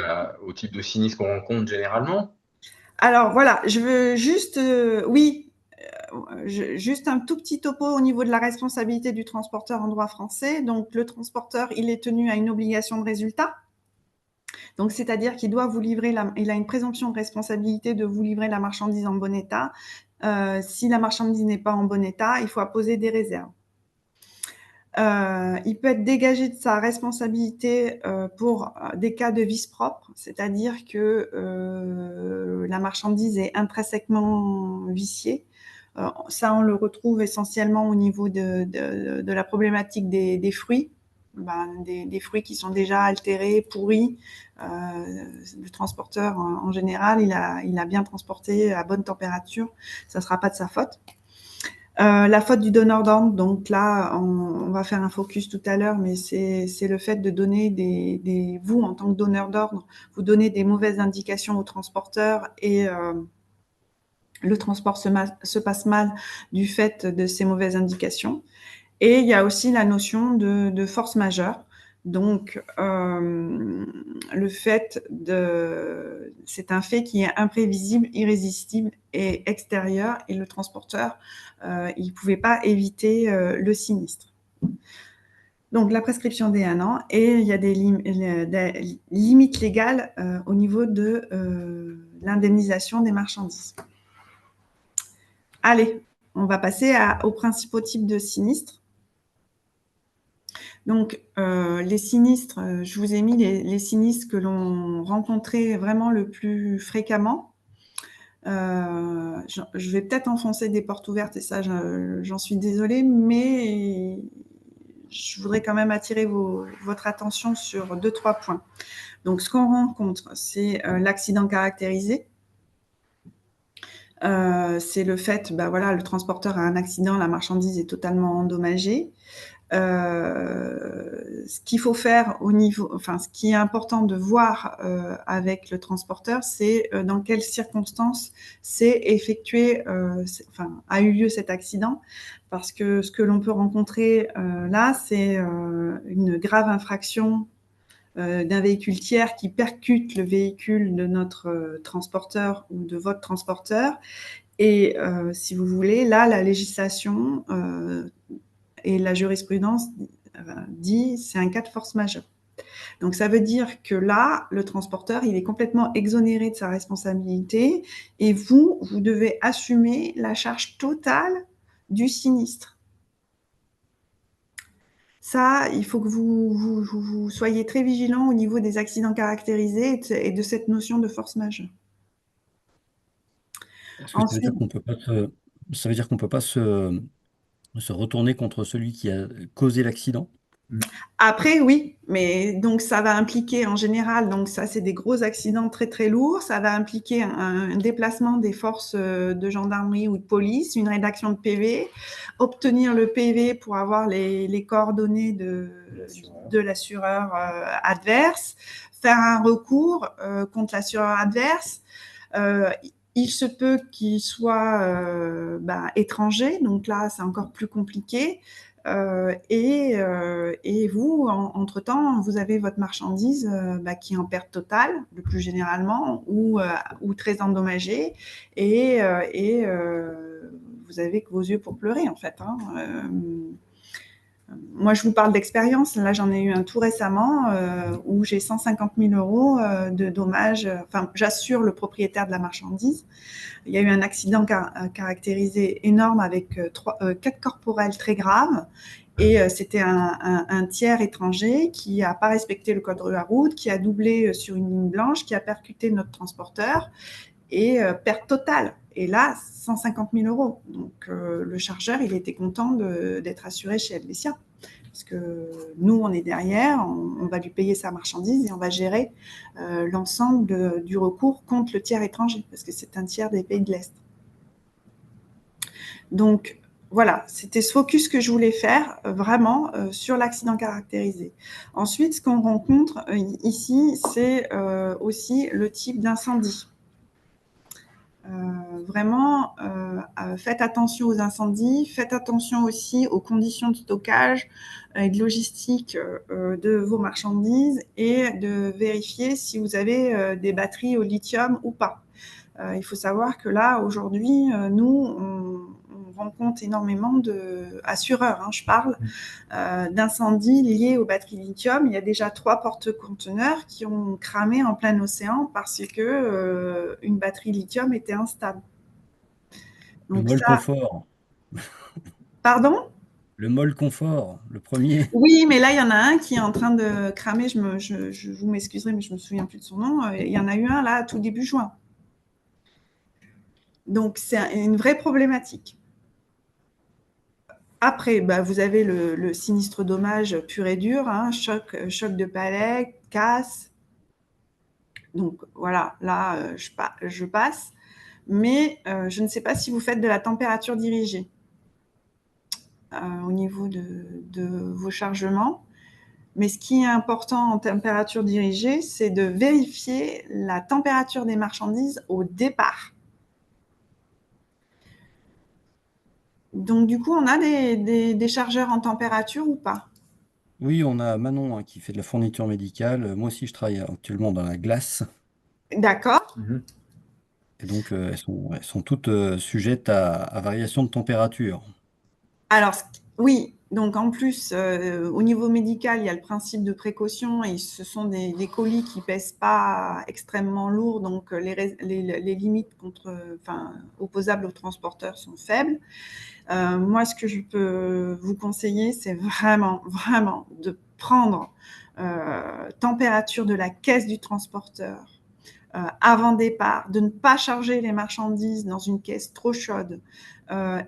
au type de sinistre qu'on rencontre généralement. Alors voilà, je veux juste, juste un tout petit topo au niveau de la responsabilité du transporteur en droit français. Donc le transporteur, il est tenu à une obligation de résultat. Donc c'est-à-dire qu'il doit vous livrer, il a une présomption de responsabilité de vous livrer la marchandise en bon état. Si la marchandise n'est pas en bon état, il faut apposer des réserves. Il peut être dégagé de sa responsabilité pour des cas de vice propre, c'est-à-dire que la marchandise est intrinsèquement viciée. Ça, on le retrouve essentiellement au niveau de la problématique des fruits, des fruits qui sont déjà altérés, pourris. Le transporteur, en général, il a bien transporté à bonne température, ça ne sera pas de sa faute. La faute du donneur d'ordre, donc là, on va faire un focus tout à l'heure, mais c'est le fait de donner vous, en tant que donneur d'ordre, vous donnez des mauvaises indications au transporteur et le transport se passe mal du fait de ces mauvaises indications. Et il y a aussi la notion de force majeure. Donc, le fait c'est un fait qui est imprévisible, irrésistible et extérieur, et le transporteur, il ne pouvait pas éviter le sinistre. Donc, la prescription des 1 an, et il y a des limites légales au niveau de l'indemnisation des marchandises. Allez, on va passer aux principaux types de sinistres. Donc, les sinistres, je vous ai mis les sinistres que l'on rencontrait vraiment le plus fréquemment. Je vais peut-être enfoncer des portes ouvertes et ça, j'en suis désolée, mais je voudrais quand même attirer votre attention sur 2-3 points. Donc, ce qu'on rencontre, c'est l'accident caractérisé. C'est le fait, voilà, le transporteur a un accident, la marchandise est totalement endommagée. Ce qu'il faut faire ce qui est important de voir avec le transporteur, c'est dans quelles circonstances a eu lieu cet accident, parce que ce que l'on peut rencontrer là, c'est une grave infraction d'un véhicule tiers qui percute le véhicule de notre transporteur ou de votre transporteur. Et si vous voulez, là, la législation et la jurisprudence dit c'est un cas de force majeure. Donc, ça veut dire que là, le transporteur, il est complètement exonéré de sa responsabilité et vous devez assumer la charge totale du sinistre. Ça, il faut que vous soyez très vigilant au niveau des accidents caractérisés et de cette notion de force majeure. Est-ce que ça veut dire qu'on peut pas ça veut dire qu'on peut pas se retourner contre celui qui a causé l'accident? Après, oui, mais donc ça va impliquer en général, donc ça c'est des gros accidents très très lourds, ça va impliquer un déplacement des forces de gendarmerie ou de police, une rédaction de PV, obtenir le PV pour avoir les coordonnées de l'assureur adverse, faire un recours contre l'assureur adverse. Il se peut qu'il soit étranger, donc là c'est encore plus compliqué. Et vous, entre-temps, vous avez votre marchandise qui est en perte totale, le plus généralement, ou très endommagée, et vous avez que vos yeux pour pleurer, en fait. Moi, je vous parle d'expérience. Là, j'en ai eu un tout récemment où j'ai 150 000 € de dommages. Enfin, j'assure le propriétaire de la marchandise. Il y a eu un accident caractérisé énorme avec 4 corporels très graves. Et c'était un tiers étranger qui n'a pas respecté le code de la route, qui a doublé sur une ligne blanche, qui a percuté notre transporteur et perte totale. Et là, 150 000 €. Donc, le chargeur, il était content d'être assuré chez Helvetia. Parce que nous, on est derrière, on va lui payer sa marchandise et on va gérer l'ensemble du recours contre le tiers étranger, parce que c'est un tiers des pays de l'Est. Donc, voilà, c'était ce focus que je voulais faire vraiment sur l'accident caractérisé. Ensuite, ce qu'on rencontre ici, c'est aussi le type d'incendie. Vraiment, faites attention aux incendies, faites attention aussi aux conditions de stockage et de logistique de vos marchandises et de vérifier si vous avez des batteries au lithium ou pas. Il faut savoir que là, aujourd'hui, nous, on rencontre énormément d'assureurs, je parle, d'incendies liés aux batteries lithium. Il y a déjà 3 porte-conteneurs qui ont cramé en plein océan parce que une batterie lithium était instable. Donc le MOL Confort. Pardon ? Le MOL Confort, le premier. Oui, mais là, il y en a un qui est en train de cramer. Je vous m'excuserez, mais je ne me souviens plus de son nom. Il y en a eu un là, tout début juin. Donc, c'est une vraie problématique. Après, vous avez le sinistre dommage pur et dur, choc de palais, casse. Donc, voilà, là, je passe. Mais je ne sais pas si vous faites de la température dirigée. au niveau de vos chargements. Mais ce qui est important en température dirigée, c'est de vérifier la température des marchandises au départ. Donc, du coup, on a des chargeurs en température ou pas? Oui, on a Manon hein, qui fait de la fourniture médicale. Moi aussi, je travaille actuellement dans la glace. D'accord. Mhm. Et donc, elles sont toutes sujettes à variation de température. Alors, oui, donc en plus, au niveau médical, il y a le principe de précaution et ce sont des colis qui pèsent pas extrêmement lourd, donc les limites opposables aux transporteurs sont faibles. Moi, ce que je peux vous conseiller, c'est vraiment, vraiment de prendre température de la caisse du transporteur avant départ, de ne pas charger les marchandises dans une caisse trop chaude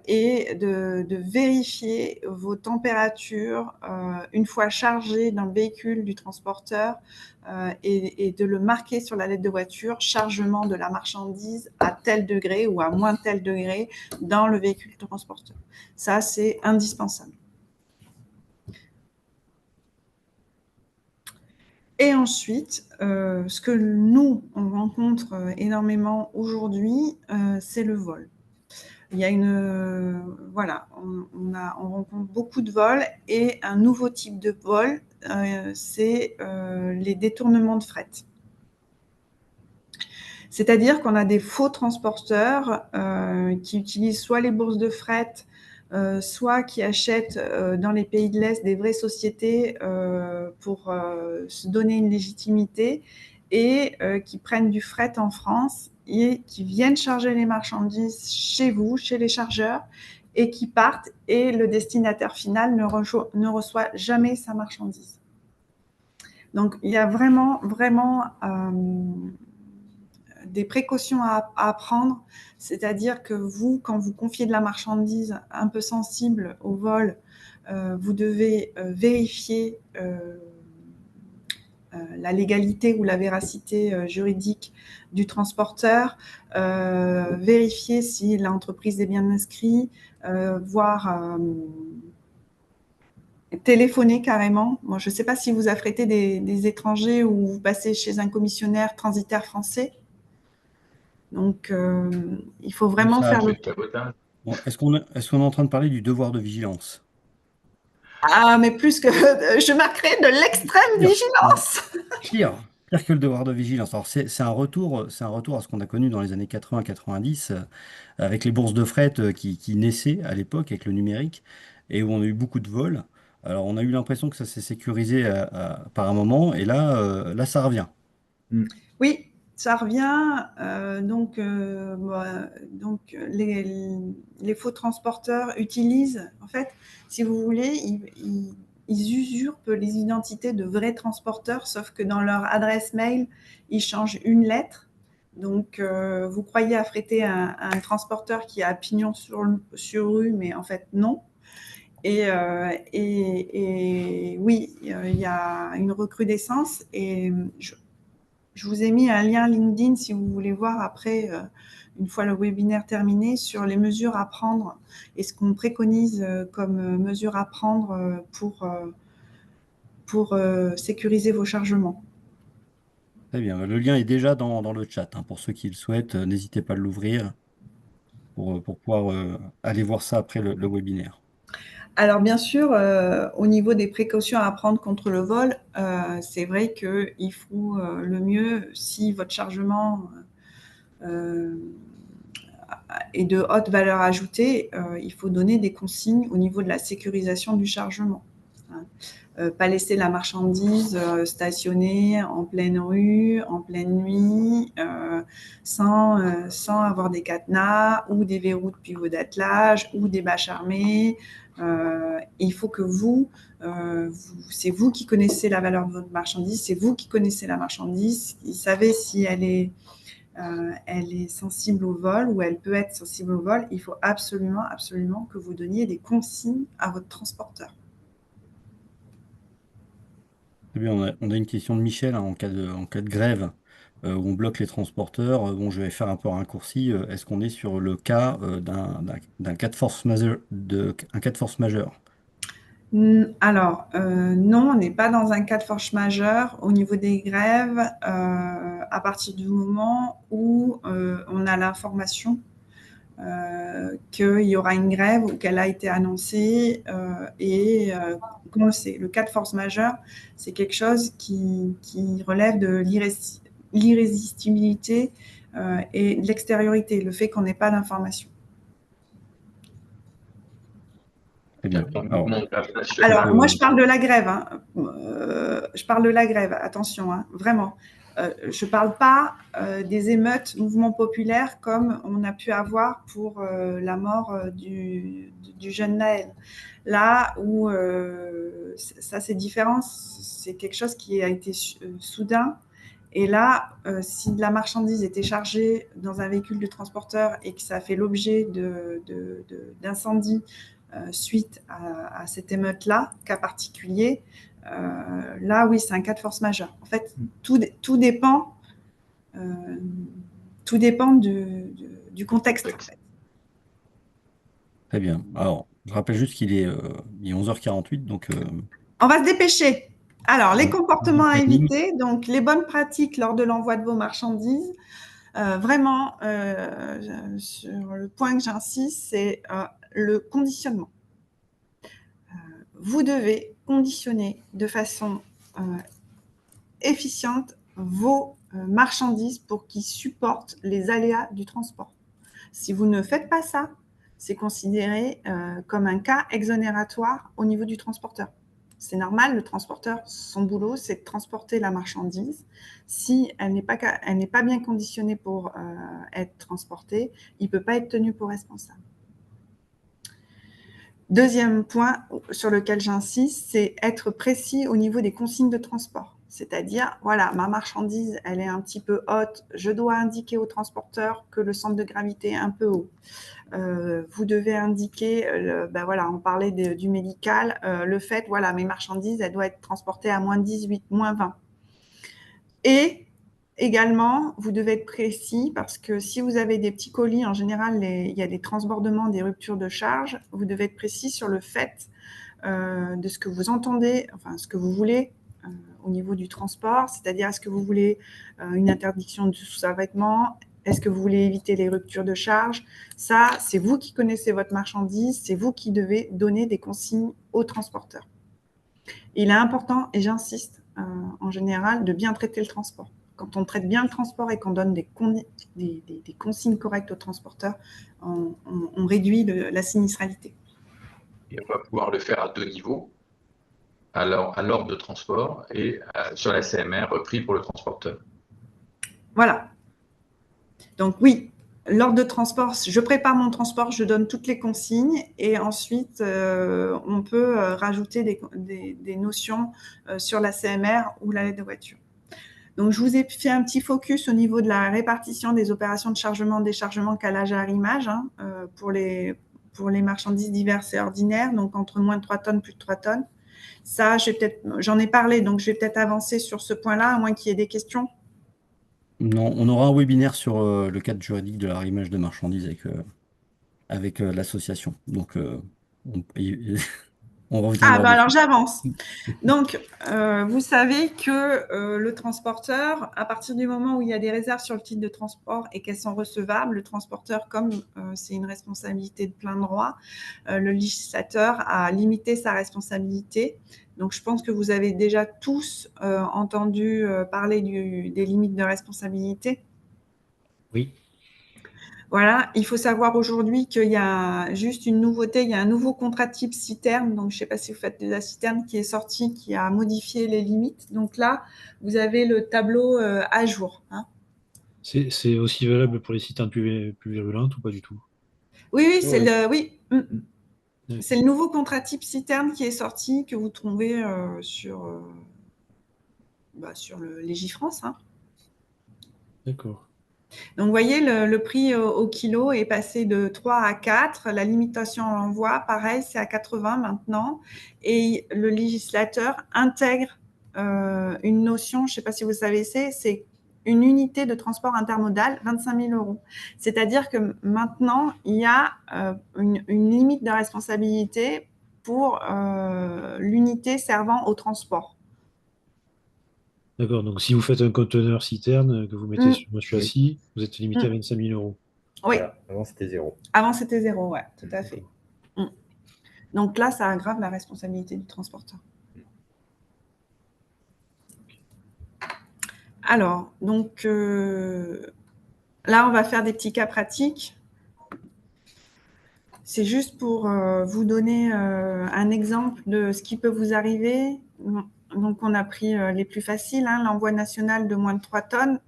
et de vérifier vos températures une fois chargées dans le véhicule du transporteur et de le marquer sur la lettre de voiture, chargement de la marchandise à tel degré ou à moins tel degré dans le véhicule transporteur. Ça, c'est indispensable. Et ensuite, ce que nous, on rencontre énormément aujourd'hui, c'est le vol. Il y a voilà, on rencontre beaucoup de vols et un nouveau type de vol, c'est les détournements de fret. C'est-à-dire qu'on a des faux transporteurs qui utilisent soit les bourses de fret, soit qui achètent dans les pays de l'Est des vraies sociétés pour se donner une légitimité et qui prennent du fret en France et qui viennent charger les marchandises chez vous, chez les chargeurs, et qui partent et le destinataire final ne reçoit jamais sa marchandise. Donc, il y a vraiment, vraiment des précautions à prendre, c'est-à-dire que vous, quand vous confiez de la marchandise un peu sensible au vol, vous devez vérifier la légalité ou la véracité juridique du transporteur, vérifier si l'entreprise est bien inscrite, voir téléphoner carrément. Moi, je ne sais pas si vous affrétez des étrangers ou vous passez chez un commissionnaire transitaire français. Donc, il faut vraiment Ça, faire le... bon, est-ce qu'on est en train de parler du devoir de vigilance? Ah, mais plus que... Je marquerai de l'extrême Pire, vigilance. pire, pire que le devoir de vigilance. Alors, c'est un retour à ce qu'on a connu dans les années 80-90, avec les bourses de fret qui naissaient à l'époque avec le numérique, et où on a eu beaucoup de vols. Alors, on a eu l'impression que ça s'est sécurisé par un moment, et là, ça revient. Oui, ça revient. Les faux transporteurs utilisent, en fait, si vous voulez, ils usurpent les identités de vrais transporteurs, sauf que dans leur adresse mail, ils changent une lettre. Donc, vous croyez affréter un transporteur qui a pignon sur rue, mais en fait, non. Et oui, il y a une recrudescence et je vous ai mis un lien LinkedIn si vous voulez voir après, une fois le webinaire terminé, sur les mesures à prendre et ce qu'on préconise comme mesures à prendre pour sécuriser vos chargements. Très bien. Le lien est déjà dans le chat, hein. Pour ceux qui le souhaitent, n'hésitez pas à l'ouvrir pour pouvoir aller voir ça après le webinaire. Alors bien sûr, au niveau des précautions à prendre contre le vol, c'est vrai qu'il faut le mieux, si votre chargement est de haute valeur ajoutée, il faut donner des consignes au niveau de la sécurisation du chargement. Pas laisser la marchandise stationner en pleine rue, en pleine nuit, sans avoir des cadenas ou des verrous de pivot d'attelage ou des bâches armées. Il faut que c'est vous qui connaissez la valeur de votre marchandise, c'est vous qui connaissez la marchandise, vous savez si elle est sensible au vol ou elle peut être sensible au vol. Il faut absolument, absolument que vous donniez des consignes à votre transporteur. Très bien, on a une question de Michel hein, en cas de grève. où on bloque les transporteurs. Bon, je vais faire un peu un raccourci. Est-ce qu'on est sur le cas d'un cas de force majeure, un cas de force majeure? Alors, non, on n'est pas dans un cas de force majeure au niveau des grèves à partir du moment où on a l'information qu'il y aura une grève ou qu'elle a été annoncée et qu'on le sait. Le cas de force majeure, c'est quelque chose qui relève de l'irrésistibilité et de l'extériorité, le fait qu'on n'ait pas d'information. Très bien. Alors, moi, je parle de la grève. Hein. Je parle de la grève, attention, hein, vraiment. Je ne parle pas des émeutes, mouvements populaires comme on a pu avoir pour la mort du jeune Naël. Là où ça, c'est différent, c'est quelque chose qui a été soudain. Et là, si de la marchandise était chargée dans un véhicule de transporteur et que ça a fait l'objet d'incendies suite à cette émeute-là, cas particulier, là, oui, c'est un cas de force majeure. En fait, tout dépend, du contexte. En fait. Très bien. Alors, je rappelle juste il est 11h48, donc... On va se dépêcher. Alors, les donc, comportements à éviter, donc les bonnes pratiques lors de l'envoi de vos marchandises. Vraiment, sur le point que j'insiste, c'est le conditionnement. Vous devez conditionner de façon efficiente vos marchandises pour qu'ils supportent les aléas du transport. Si vous ne faites pas ça, c'est considéré comme un cas exonératoire au niveau du transporteur. C'est normal, le transporteur, son boulot, c'est de transporter la marchandise. Si elle n'est pas bien conditionnée pour être transportée, il ne peut pas être tenu pour responsable. Deuxième point sur lequel j'insiste, c'est être précis au niveau des consignes de transport. C'est-à-dire, voilà, ma marchandise, elle est un petit peu haute, je dois indiquer au transporteur que le centre de gravité est un peu haut. Vous devez indiquer, ben voilà, on parlait du médical, le fait, voilà, mes marchandises, elles doivent être transportées à moins 18, moins 20. Et également, vous devez être précis parce que si vous avez des petits colis, en général, il y a des transbordements, des ruptures de charge. Vous devez être précis sur le fait de ce que vous entendez, enfin, ce que vous voulez au niveau du transport. C'est-à-dire, est-ce que vous voulez une interdiction du sous-vêtement? Est-ce que vous voulez éviter les ruptures de charge? Ça, c'est vous qui connaissez votre marchandise. C'est vous qui devez donner des consignes aux transporteurs. Il est important, et j'insiste, en général, de bien traiter le transport. Quand on traite bien le transport et qu'on donne des consignes correctes aux transporteurs, on réduit la sinistralité. Et on va pouvoir le faire à deux niveaux, à l'ordre de transport et sur la CMR pris pour le transporteur. Voilà. Donc oui, l'ordre de transport, je prépare mon transport, je donne toutes les consignes et ensuite on peut rajouter des notions sur la CMR ou la lettre de voiture. Donc, je vous ai fait un petit focus au niveau de la répartition des opérations de chargement, déchargement, calage et arrimage pour les marchandises diverses et ordinaires, donc entre moins de 3 tonnes, plus de 3 tonnes. Ça, j'en ai parlé, donc je vais peut-être avancer sur ce point-là, à moins qu'il y ait des questions. Non, on aura un webinaire sur le cadre juridique de l'arrimage de marchandises avec l'association. Donc, on Ah, reviendra bah alors dessus. j'avance. Donc, vous savez que le transporteur, à partir du moment où il y a des réserves sur le titre de transport et qu'elles sont recevables, le transporteur, comme c'est une responsabilité de plein droit, le législateur a limité sa responsabilité. Donc, je pense que vous avez déjà tous entendu parler des limites de responsabilité. Oui. Voilà, il faut savoir aujourd'hui qu'il y a juste une nouveauté, il y a un nouveau contrat type citerne, donc je ne sais pas si vous faites de la citerne qui est sorti, qui a modifié les limites. Donc là, vous avez le tableau à jour. Hein. C'est aussi valable pour les citernes plus virulentes ou pas du tout? Oui, c'est Oui. c'est le nouveau contrat type citerne qui est sorti, que vous trouvez sur le Légifrance. Hein. D'accord. Donc, vous voyez, le prix au kilo est passé de 3 à 4. La limitation à l'envoi, pareil, c'est à 80 maintenant. Et le législateur intègre une notion, je ne sais pas si vous savez, c'est une unité de transport intermodal, 25 000 euros. C'est-à-dire que maintenant, il y a une limite de responsabilité pour l'unité servant au transport. D'accord, donc si vous faites un conteneur citerne que vous mettez sur un châssis, vous êtes limité à 25 000 euros. Oui. Voilà. Avant, c'était 0. Avant, c'était 0, ouais, tout à fait. Donc là, ça aggrave la responsabilité du transporteur. Alors, donc là, on va faire des petits cas pratiques. C'est juste pour vous donner un exemple de ce qui peut vous arriver. Donc, on a pris les plus faciles, hein, l'envoi national de moins de 3 tonnes.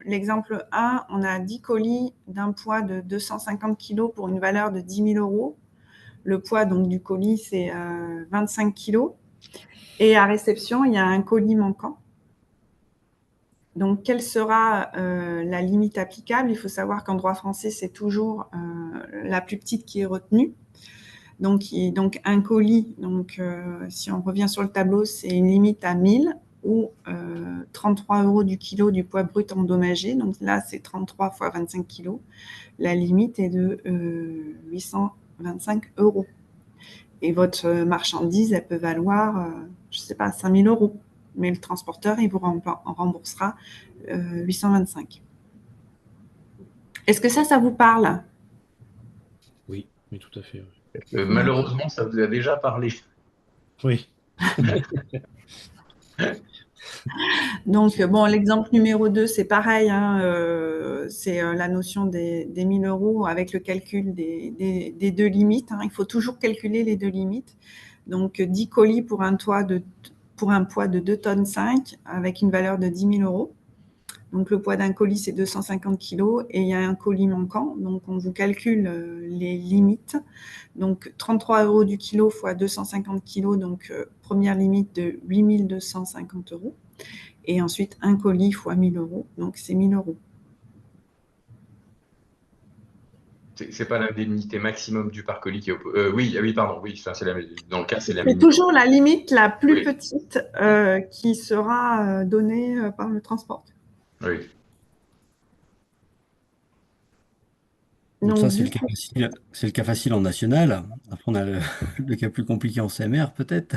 L'exemple 1, on a 10 colis d'un poids de 250 kg pour une valeur de 10 000 euros. Le poids donc, du colis, c'est 25 kg. Et à réception, il y a un colis manquant. Donc, quelle sera la limite applicable? Il faut savoir qu'en droit français, c'est toujours la plus petite qui est retenue. Donc un colis, si on revient sur le tableau, c'est une limite à 1000 ou 33 euros du kilo du poids brut endommagé. Donc là, c'est 33 fois 25 kilos. La limite est de 825 euros. Et votre marchandise, elle peut valoir, je ne sais pas, 5 000 euros. Mais le transporteur, il vous remboursera 825. Est-ce que ça vous parle? Oui, tout à fait. Malheureusement, ça vous a déjà parlé. Oui. Donc, bon, l'exemple numéro 2, c'est pareil, hein, c'est la notion des 1000 euros avec le calcul des deux limites. Hein. Il faut toujours calculer les deux limites. Donc, 10 colis pour un poids de 2,5 tonnes avec une valeur de 10 000 euros. Donc, le poids d'un colis, c'est 250 kg et il y a un colis manquant. Donc, on vous calcule les limites. Donc, 33 euros du kilo fois 250 kg. Donc, première limite de 8 250 euros. Et ensuite, un colis fois 1 000 euros. Donc, c'est 1 000 euros. C'est pas l'indemnité maximum du par colis qui est oui, pardon, oui, ça, dans le cas, c'est la C'est limite. toujours la limite la plus petite qui sera donnée par le transporteur. Oui. Donc ça, c'est le cas facile en national. Après, on a le cas plus compliqué en CMR, peut-être.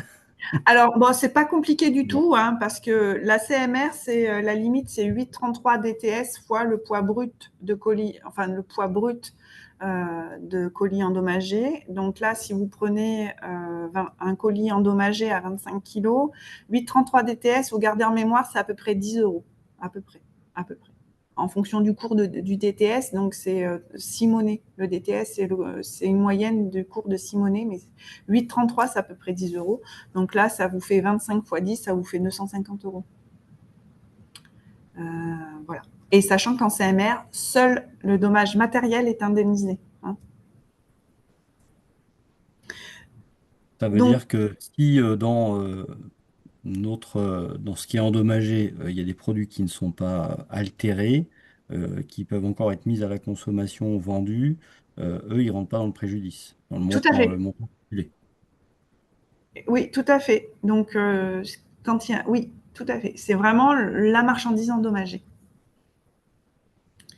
Alors, bon, c'est pas compliqué du tout, hein, parce que la CMR, c'est la limite, c'est 8,33 DTS fois le poids brut de colis, enfin le poids brut de colis endommagé. Donc là, si vous prenez un colis endommagé à 25 kg, 8,33 DTS, vous gardez en mémoire, c'est à peu près 10 euros, à peu près. En fonction du cours du DTS, donc c'est 6 monnaies. Le DTS, c'est une moyenne du cours de 6 monnaies, mais 8,33, c'est à peu près 10 euros. Donc là, ça vous fait 25 fois 10, ça vous fait 250 euros. Voilà. Et sachant qu'en CMR, seul le dommage matériel est indemnisé. Hein. Ça veut dire que si dans ce qui est endommagé, il y a des produits qui ne sont pas altérés, qui peuvent encore être mis à la consommation, vendus, eux, ils ne rentrent pas dans le préjudice, dans le tout à fait. montant calculé. Oui, tout à fait. Donc, oui, tout à fait. C'est vraiment la marchandise endommagée.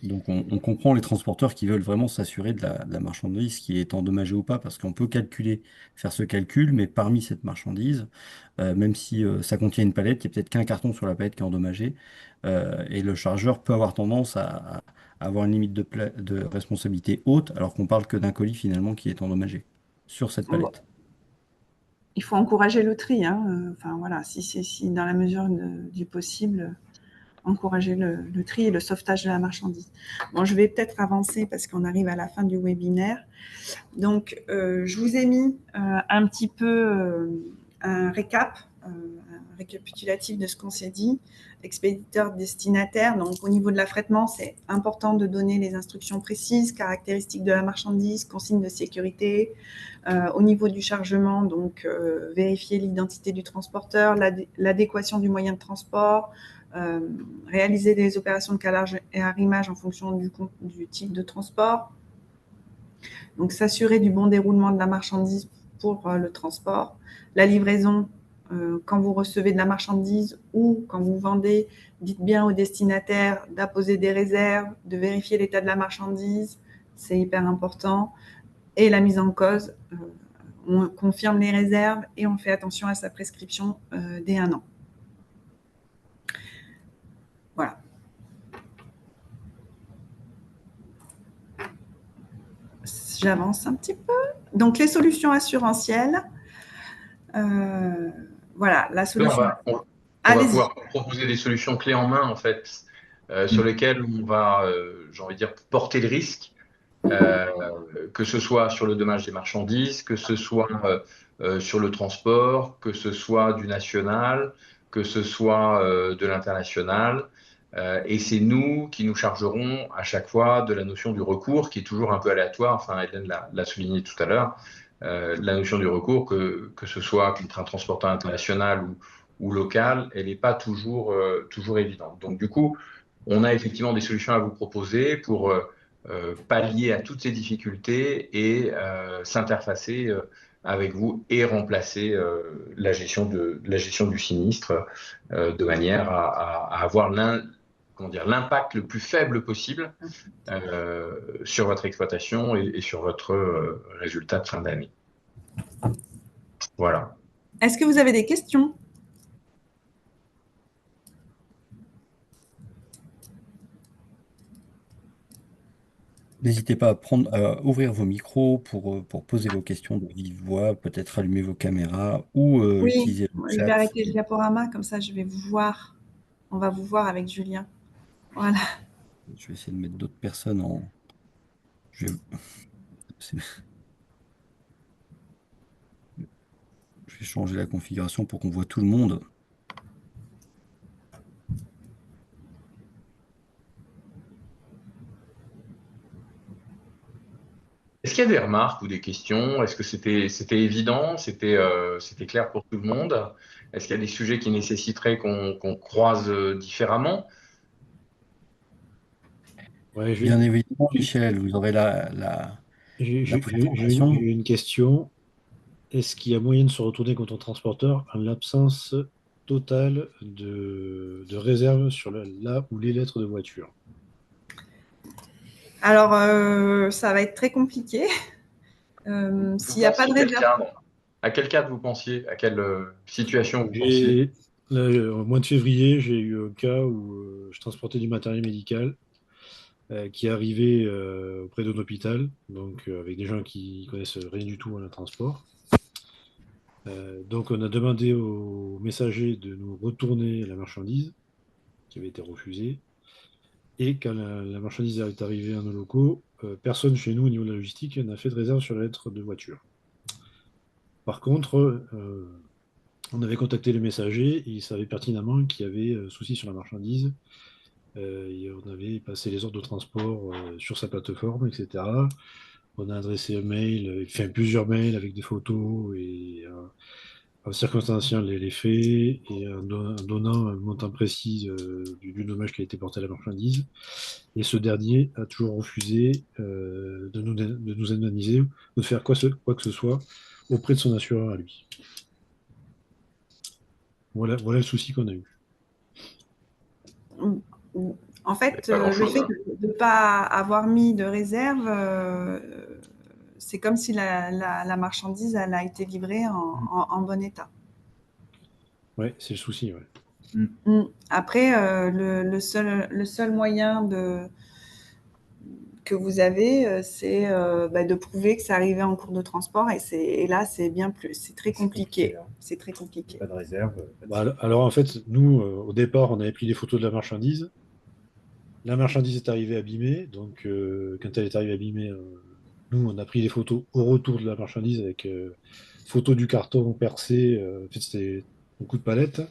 Donc on comprend les transporteurs qui veulent vraiment s'assurer de la marchandise qui est endommagée ou pas, parce qu'on peut faire ce calcul, mais parmi cette marchandise, même si ça contient une palette, il n'y a peut-être qu'un carton sur la palette qui est endommagé, et le chargeur peut avoir tendance à avoir une limite de responsabilité haute, alors qu'on parle que d'un colis finalement qui est endommagé sur cette palette. Il faut encourager le tri, hein. Enfin voilà, si dans la mesure du possible, encourager le tri et le sauvetage de la marchandise. Bon, je vais peut-être avancer parce qu'on arrive à la fin du webinaire. Donc, je vous ai mis un petit peu un récapitulatif de ce qu'on s'est dit. Expéditeur, destinataire. Donc, au niveau de l'affrètement, c'est important de donner les instructions précises, caractéristiques de la marchandise, consignes de sécurité. Au niveau du chargement, donc vérifier l'identité du transporteur, l'adéquation du moyen de transport, réaliser des opérations de calage et arrimage en fonction du type de transport. Donc, s'assurer du bon déroulement de la marchandise pour le transport. La livraison quand vous recevez de la marchandise ou quand vous vendez, dites bien au destinataire d'apposer des réserves, de vérifier l'état de la marchandise, c'est hyper important. Et la mise en cause, on confirme les réserves et on fait attention à sa prescription dès 1 an. Voilà. J'avance un petit peu. Donc, les solutions assurantielles. Voilà, la solution. On va pouvoir proposer des solutions clés en main, en fait, sur lesquelles on va, j'ai envie de dire, porter le risque, que ce soit sur le dommage des marchandises, que ce soit sur le transport, que ce soit du national, que ce soit de l'international. Et c'est nous qui nous chargerons à chaque fois de la notion du recours, qui est toujours un peu aléatoire. Enfin, Hélène l'a souligné tout à l'heure. La notion du recours, que ce soit contre un transporteur international ou local, elle n'est pas toujours évidente. Donc, du coup, on a effectivement des solutions à vous proposer pour pallier à toutes ces difficultés et s'interfacer avec vous et remplacer la gestion du sinistre de manière à avoir l'impact le plus faible possible sur votre exploitation et sur votre résultat de fin d'année. Voilà. Est-ce que vous avez des questions? N'hésitez pas à ouvrir vos micros pour poser vos questions de vive voix, peut-être allumer vos caméras ou Oui, utiliser le je vais chat. arrêter le diaporama, comme ça je vais vous voir. On va vous voir avec Julien. Voilà. Je vais essayer de mettre d'autres personnes en... Je vais changer la configuration pour qu'on voit tout le monde. Est-ce qu'il y a des remarques ou des questions? Est-ce que c'était évident? C'était clair pour tout le monde? Est-ce qu'il y a des sujets qui nécessiteraient qu'on croise différemment? Ouais, Bien évidemment, Michel, vous aurez la j'ai présentation. une question. Est-ce qu'il y a moyen de se retourner contre un transporteur en l'absence totale de réserve sur la ou les lettres de voiture? Alors, ça va être très compliqué. S'il n'y a pas de réserve. À quel cadre vous pensiez? À quelle situation vous pensiez? Là, au mois de février, j'ai eu un cas où je transportais du matériel médical qui arrivait auprès d'un hôpital, donc avec des gens qui connaissent rien du tout à la transport. Donc on a demandé au messager de nous retourner la marchandise qui avait été refusée. Et quand la marchandise est arrivée à nos locaux, personne chez nous au niveau de la logistique n'a fait de réserve sur la lettre de voiture. Par contre, on avait contacté le messager et il savait pertinemment qu'il y avait souci sur la marchandise. Et on avait passé les ordres de transport sur sa plateforme, etc. On a adressé un mail, fait plusieurs mails avec des photos et en circonstanciant les faits et en donnant un montant précis du dommage qui a été porté à la marchandise. Et ce dernier a toujours refusé de nous indemniser ou de faire quoi que ce soit auprès de son assureur à lui. Voilà le souci qu'on a eu. En fait, le fait de ne pas avoir mis de réserve, c'est comme si la marchandise elle a été livrée en bon état. Oui, c'est le souci. Ouais. Après, le seul moyen que vous avez, c'est de prouver que ça arrivait en cours de transport et là, c'est très compliqué. C'est très compliqué. Pas de réserve. Alors en fait, nous, au départ, on avait pris des photos de la marchandise. La marchandise est arrivée abîmée, donc quand elle est arrivée abîmée, nous, on a pris des photos au retour de la marchandise avec photos du carton percé. En fait, c'était un coup de palette.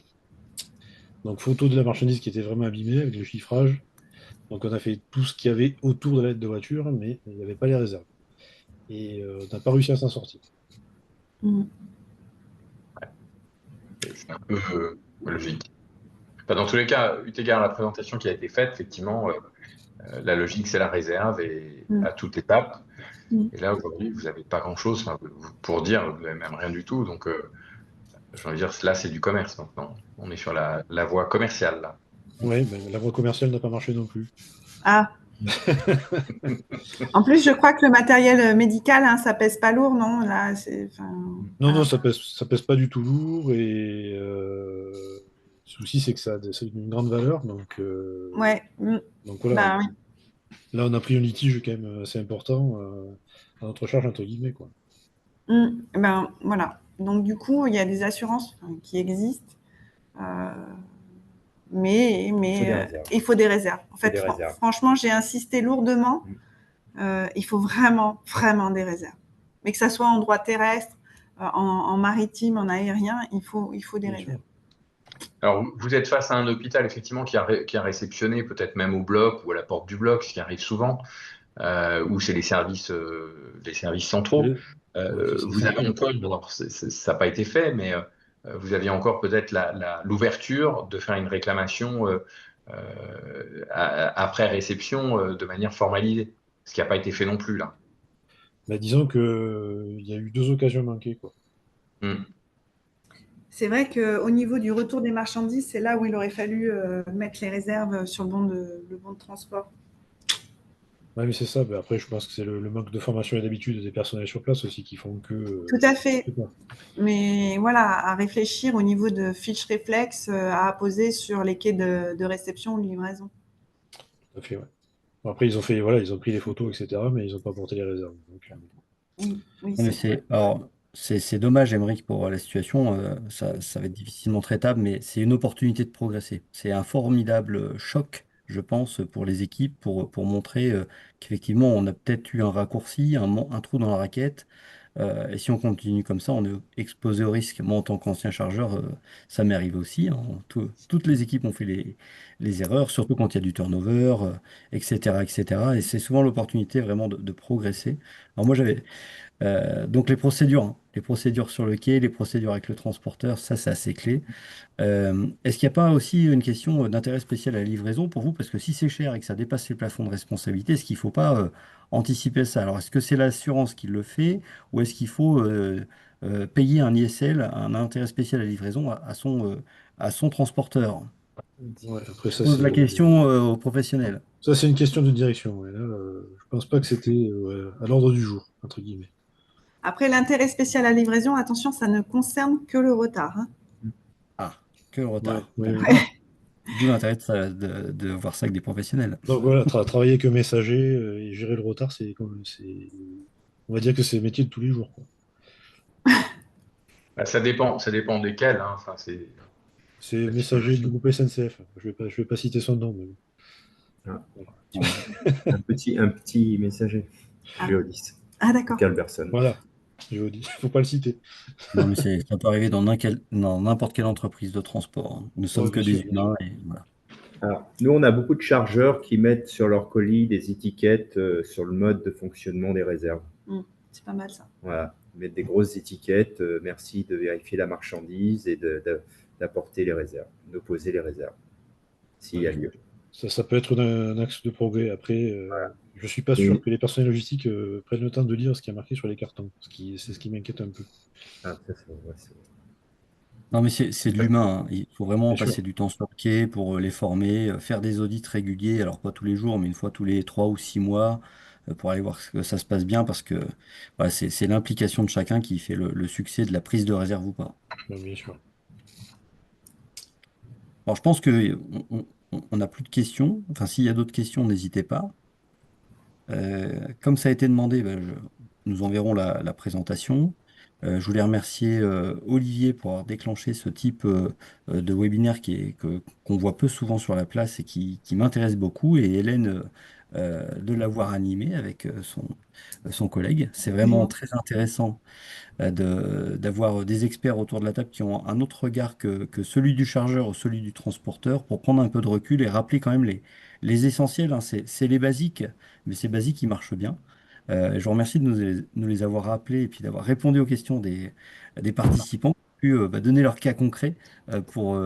Donc, photo de la marchandise qui était vraiment abîmée avec le chiffrage. Donc, on a fait tout ce qu'il y avait autour de la lettre de voiture, mais il n'y avait pas les réserves. Et on n'a pas réussi à s'en sortir. C'est un peu logique. Enfin, dans tous les cas, eu égard à la présentation qui a été faite, effectivement, la logique, c'est la réserve et à toute étape. Et là, aujourd'hui, vous n'avez pas grand-chose pour dire, vous n'avez même rien du tout. Donc, Je veux dire, là, c'est du commerce maintenant. On est sur la voie commerciale, là. Oui, la voie commerciale n'a pas marché non plus. Ah, en plus, je crois que le matériel médical, hein, ça pèse pas lourd, non? Là, Non, non, voilà. ça pèse pas du tout lourd et le souci, c'est que ça a une grande valeur. Ouais. Donc voilà, Ben oui. là, on a pris un litige quand même assez important à notre charge, entre guillemets, quoi. Ben voilà. Donc du coup, il y a des assurances qui existent, euh, Il faut des mais réserves. il faut des réserves. En Il faut fait, des réserves. franchement, j'ai insisté lourdement. Mm. Il faut vraiment, vraiment des réserves. Mais que ça soit en droit terrestre, en maritime, en aérien, il faut des Bien sûr. réserves. Alors, vous êtes face à un hôpital, effectivement, qui a réceptionné, peut-être même au bloc ou à la porte du bloc, ce qui arrive souvent, où c'est les services centraux. Ouais, c'est Vous ça. avez encore, alors ça n'a pas été fait, mais vous aviez encore peut-être l'ouverture de faire une réclamation après réception de manière formalisée, ce qui n'a pas été fait non plus là. Bah, disons que il y a eu 2 occasions manquées, quoi. Hmm. C'est vrai qu'au niveau du retour des marchandises, c'est là où il aurait fallu mettre les réserves sur le bon de transport. Ouais, mais c'est ça. Bah, après, je pense que c'est le manque de formation et d'habitude des personnels sur place aussi qui font que. Tout à fait. Je sais pas. Mais voilà, à réfléchir au niveau de fiches réflexes à apposer sur les quais de réception ou de livraison. Tout à fait, ouais. Bon, après, voilà, ils ont pris les photos, etc., mais ils n'ont pas porté les réserves. Oui, oui, Non, mais c'est vrai. c'est dommage, Émeric, pour la situation. Ça va être difficilement traitable, mais c'est une opportunité de progresser. C'est un formidable choc, je pense, pour les équipes, pour montrer qu'effectivement, on a peut-être eu un raccourci, un trou dans la raquette. Et si on continue comme ça, on est exposé au risque. Moi, en tant qu'ancien chargeur, ça m'est arrivé aussi, hein. Toutes les équipes ont fait les erreurs, surtout quand il y a du turnover, etc., etc. Et c'est souvent l'opportunité vraiment de progresser. Alors moi, donc les procédures, hein. Les procédures sur le quai, les procédures avec le transporteur, ça c'est assez clé. Est-ce qu'il n'y a pas aussi une question d'intérêt spécial à la livraison pour vous? Parce que si c'est cher et que ça dépasse les plafonds de responsabilité, est-ce qu'il ne faut pas anticiper ça? Alors est-ce que c'est l'assurance qui le fait ou est-ce qu'il faut payer un ISL, un intérêt spécial à la livraison à son transporteur? Ouais, après, Je pose la question aux professionnels. ça, c'est une question de direction. Ouais. Là, je pense pas que c'était à l'ordre du jour, entre guillemets. Après, l'intérêt spécial à livraison, attention, ça ne concerne que le retard, hein. Ah, que le Ouais, retard. ouais, ouais. D'où l'intérêt de voir ça avec des professionnels. Donc voilà, travailler que messager et gérer le retard, on va dire que c'est le métier de tous les jours, quoi. Bah, ça dépend desquels, hein. Enfin, c'est C'est la messager du typologie. groupe SNCF. Je vais pas citer son nom, mais Ah, Ouais. un petit messager. Ah, Géodis. ah, d'accord. Calberson. voilà, je vous dis, faut pas le citer. Non, mais ça peut arriver dans n'importe quelle entreprise de transport, hein. Nous Ouais, sommes que bien des sûr. humains et voilà. Alors, nous, on a beaucoup de chargeurs qui mettent sur leur colis des étiquettes sur le mode de fonctionnement des réserves. C'est pas mal ça. Voilà, ils mettent des grosses étiquettes. Merci de vérifier la marchandise et d'apporter les réserves, d'opposer les réserves, s'il y a lieu. Ça peut être un axe de progrès. Après, je suis pas sûr Et- que les personnels logistiques prennent le temps de lire ce qui est marqué sur les cartons, c'est ce qui m'inquiète un peu. Ah, ça, ouais, Non, mais c'est de l'humain, hein. Il faut vraiment Bien sûr. passer du temps sur le quai pour les former, faire des audits réguliers, alors pas tous les jours, mais une fois tous les 3 ou 6 mois, pour aller voir que ça se passe bien, parce que voilà, c'est l'implication de chacun qui fait le succès de la prise de réserve ou pas. Ouais, bien sûr. Alors, je pense que on n'a plus de questions. Enfin, s'il y a d'autres questions, n'hésitez pas. Comme ça a été demandé, nous enverrons la présentation. Je voulais remercier Olivier pour avoir déclenché ce type de webinaire qu'on voit peu souvent sur la place et qui m'intéresse beaucoup, et Hélène de l'avoir animé avec son collègue. C'est vraiment très intéressant d'avoir des experts autour de la table qui ont un autre regard que celui du chargeur ou celui du transporteur pour prendre un peu de recul et rappeler quand même les essentiels, hein. C'est les basiques, mais ces basiques qui marchent bien. Je vous remercie de nous les avoir rappelés et puis d'avoir répondu aux questions des participants, puis donner leur cas concret pour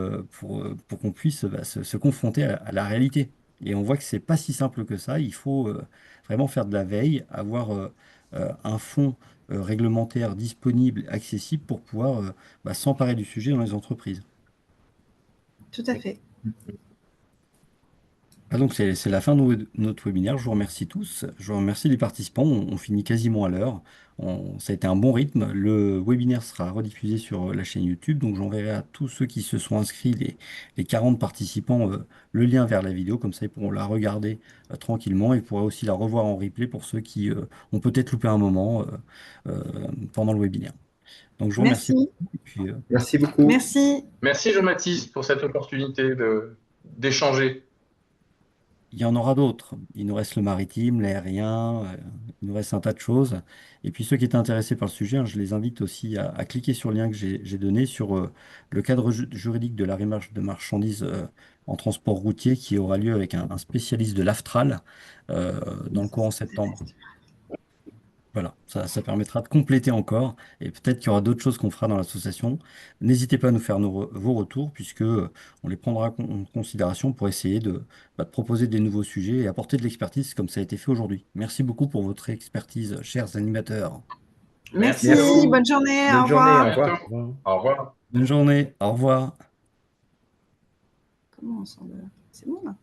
qu'on puisse se confronter à la réalité. Et on voit que c'est pas si simple que ça. Il faut vraiment faire de la veille, avoir un fond réglementaires disponibles, accessibles pour pouvoir s'emparer du sujet dans les entreprises. Tout à fait. Ah, donc c'est la fin de notre webinaire. Je vous remercie tous. Je vous remercie les participants. On finit quasiment à l'heure. Ça a été un bon rythme. Le webinaire sera rediffusé sur la chaîne YouTube. Donc j'enverrai à tous ceux qui se sont inscrits, les 40 participants, le lien vers la vidéo. Comme ça, ils pourront la regarder tranquillement. Et pourront aussi la revoir en replay pour ceux qui ont peut-être loupé un moment euh, pendant le webinaire. Donc je vous remercie Merci. beaucoup. Et puis, Merci beaucoup. Merci. Merci Jean-Baptiste pour cette opportunité d'échanger. il y en aura d'autres. Il nous reste le maritime, l'aérien, il nous reste un tas de choses. Et puis ceux qui étaient intéressés par le sujet, hein, je les invite aussi à cliquer sur le lien que j'ai donné sur le cadre juridique de l'arrimage de marchandises en transport routier qui aura lieu avec un spécialiste de l'AFTRAL dans le courant septembre. Voilà, ça permettra de compléter encore et peut-être qu'il y aura d'autres choses qu'on fera dans l'association. N'hésitez pas à nous faire vos retours puisque on les prendra en considération pour essayer de proposer des nouveaux sujets et apporter de l'expertise comme ça a été fait aujourd'hui. Merci beaucoup pour votre expertise, chers animateurs. Merci. Merci. Bonne journée. Bonne Au journée, revoir. au revoir. Bientôt. Au revoir. Au revoir. Bonne journée, au revoir. Comment on sort de là? C'est bon là?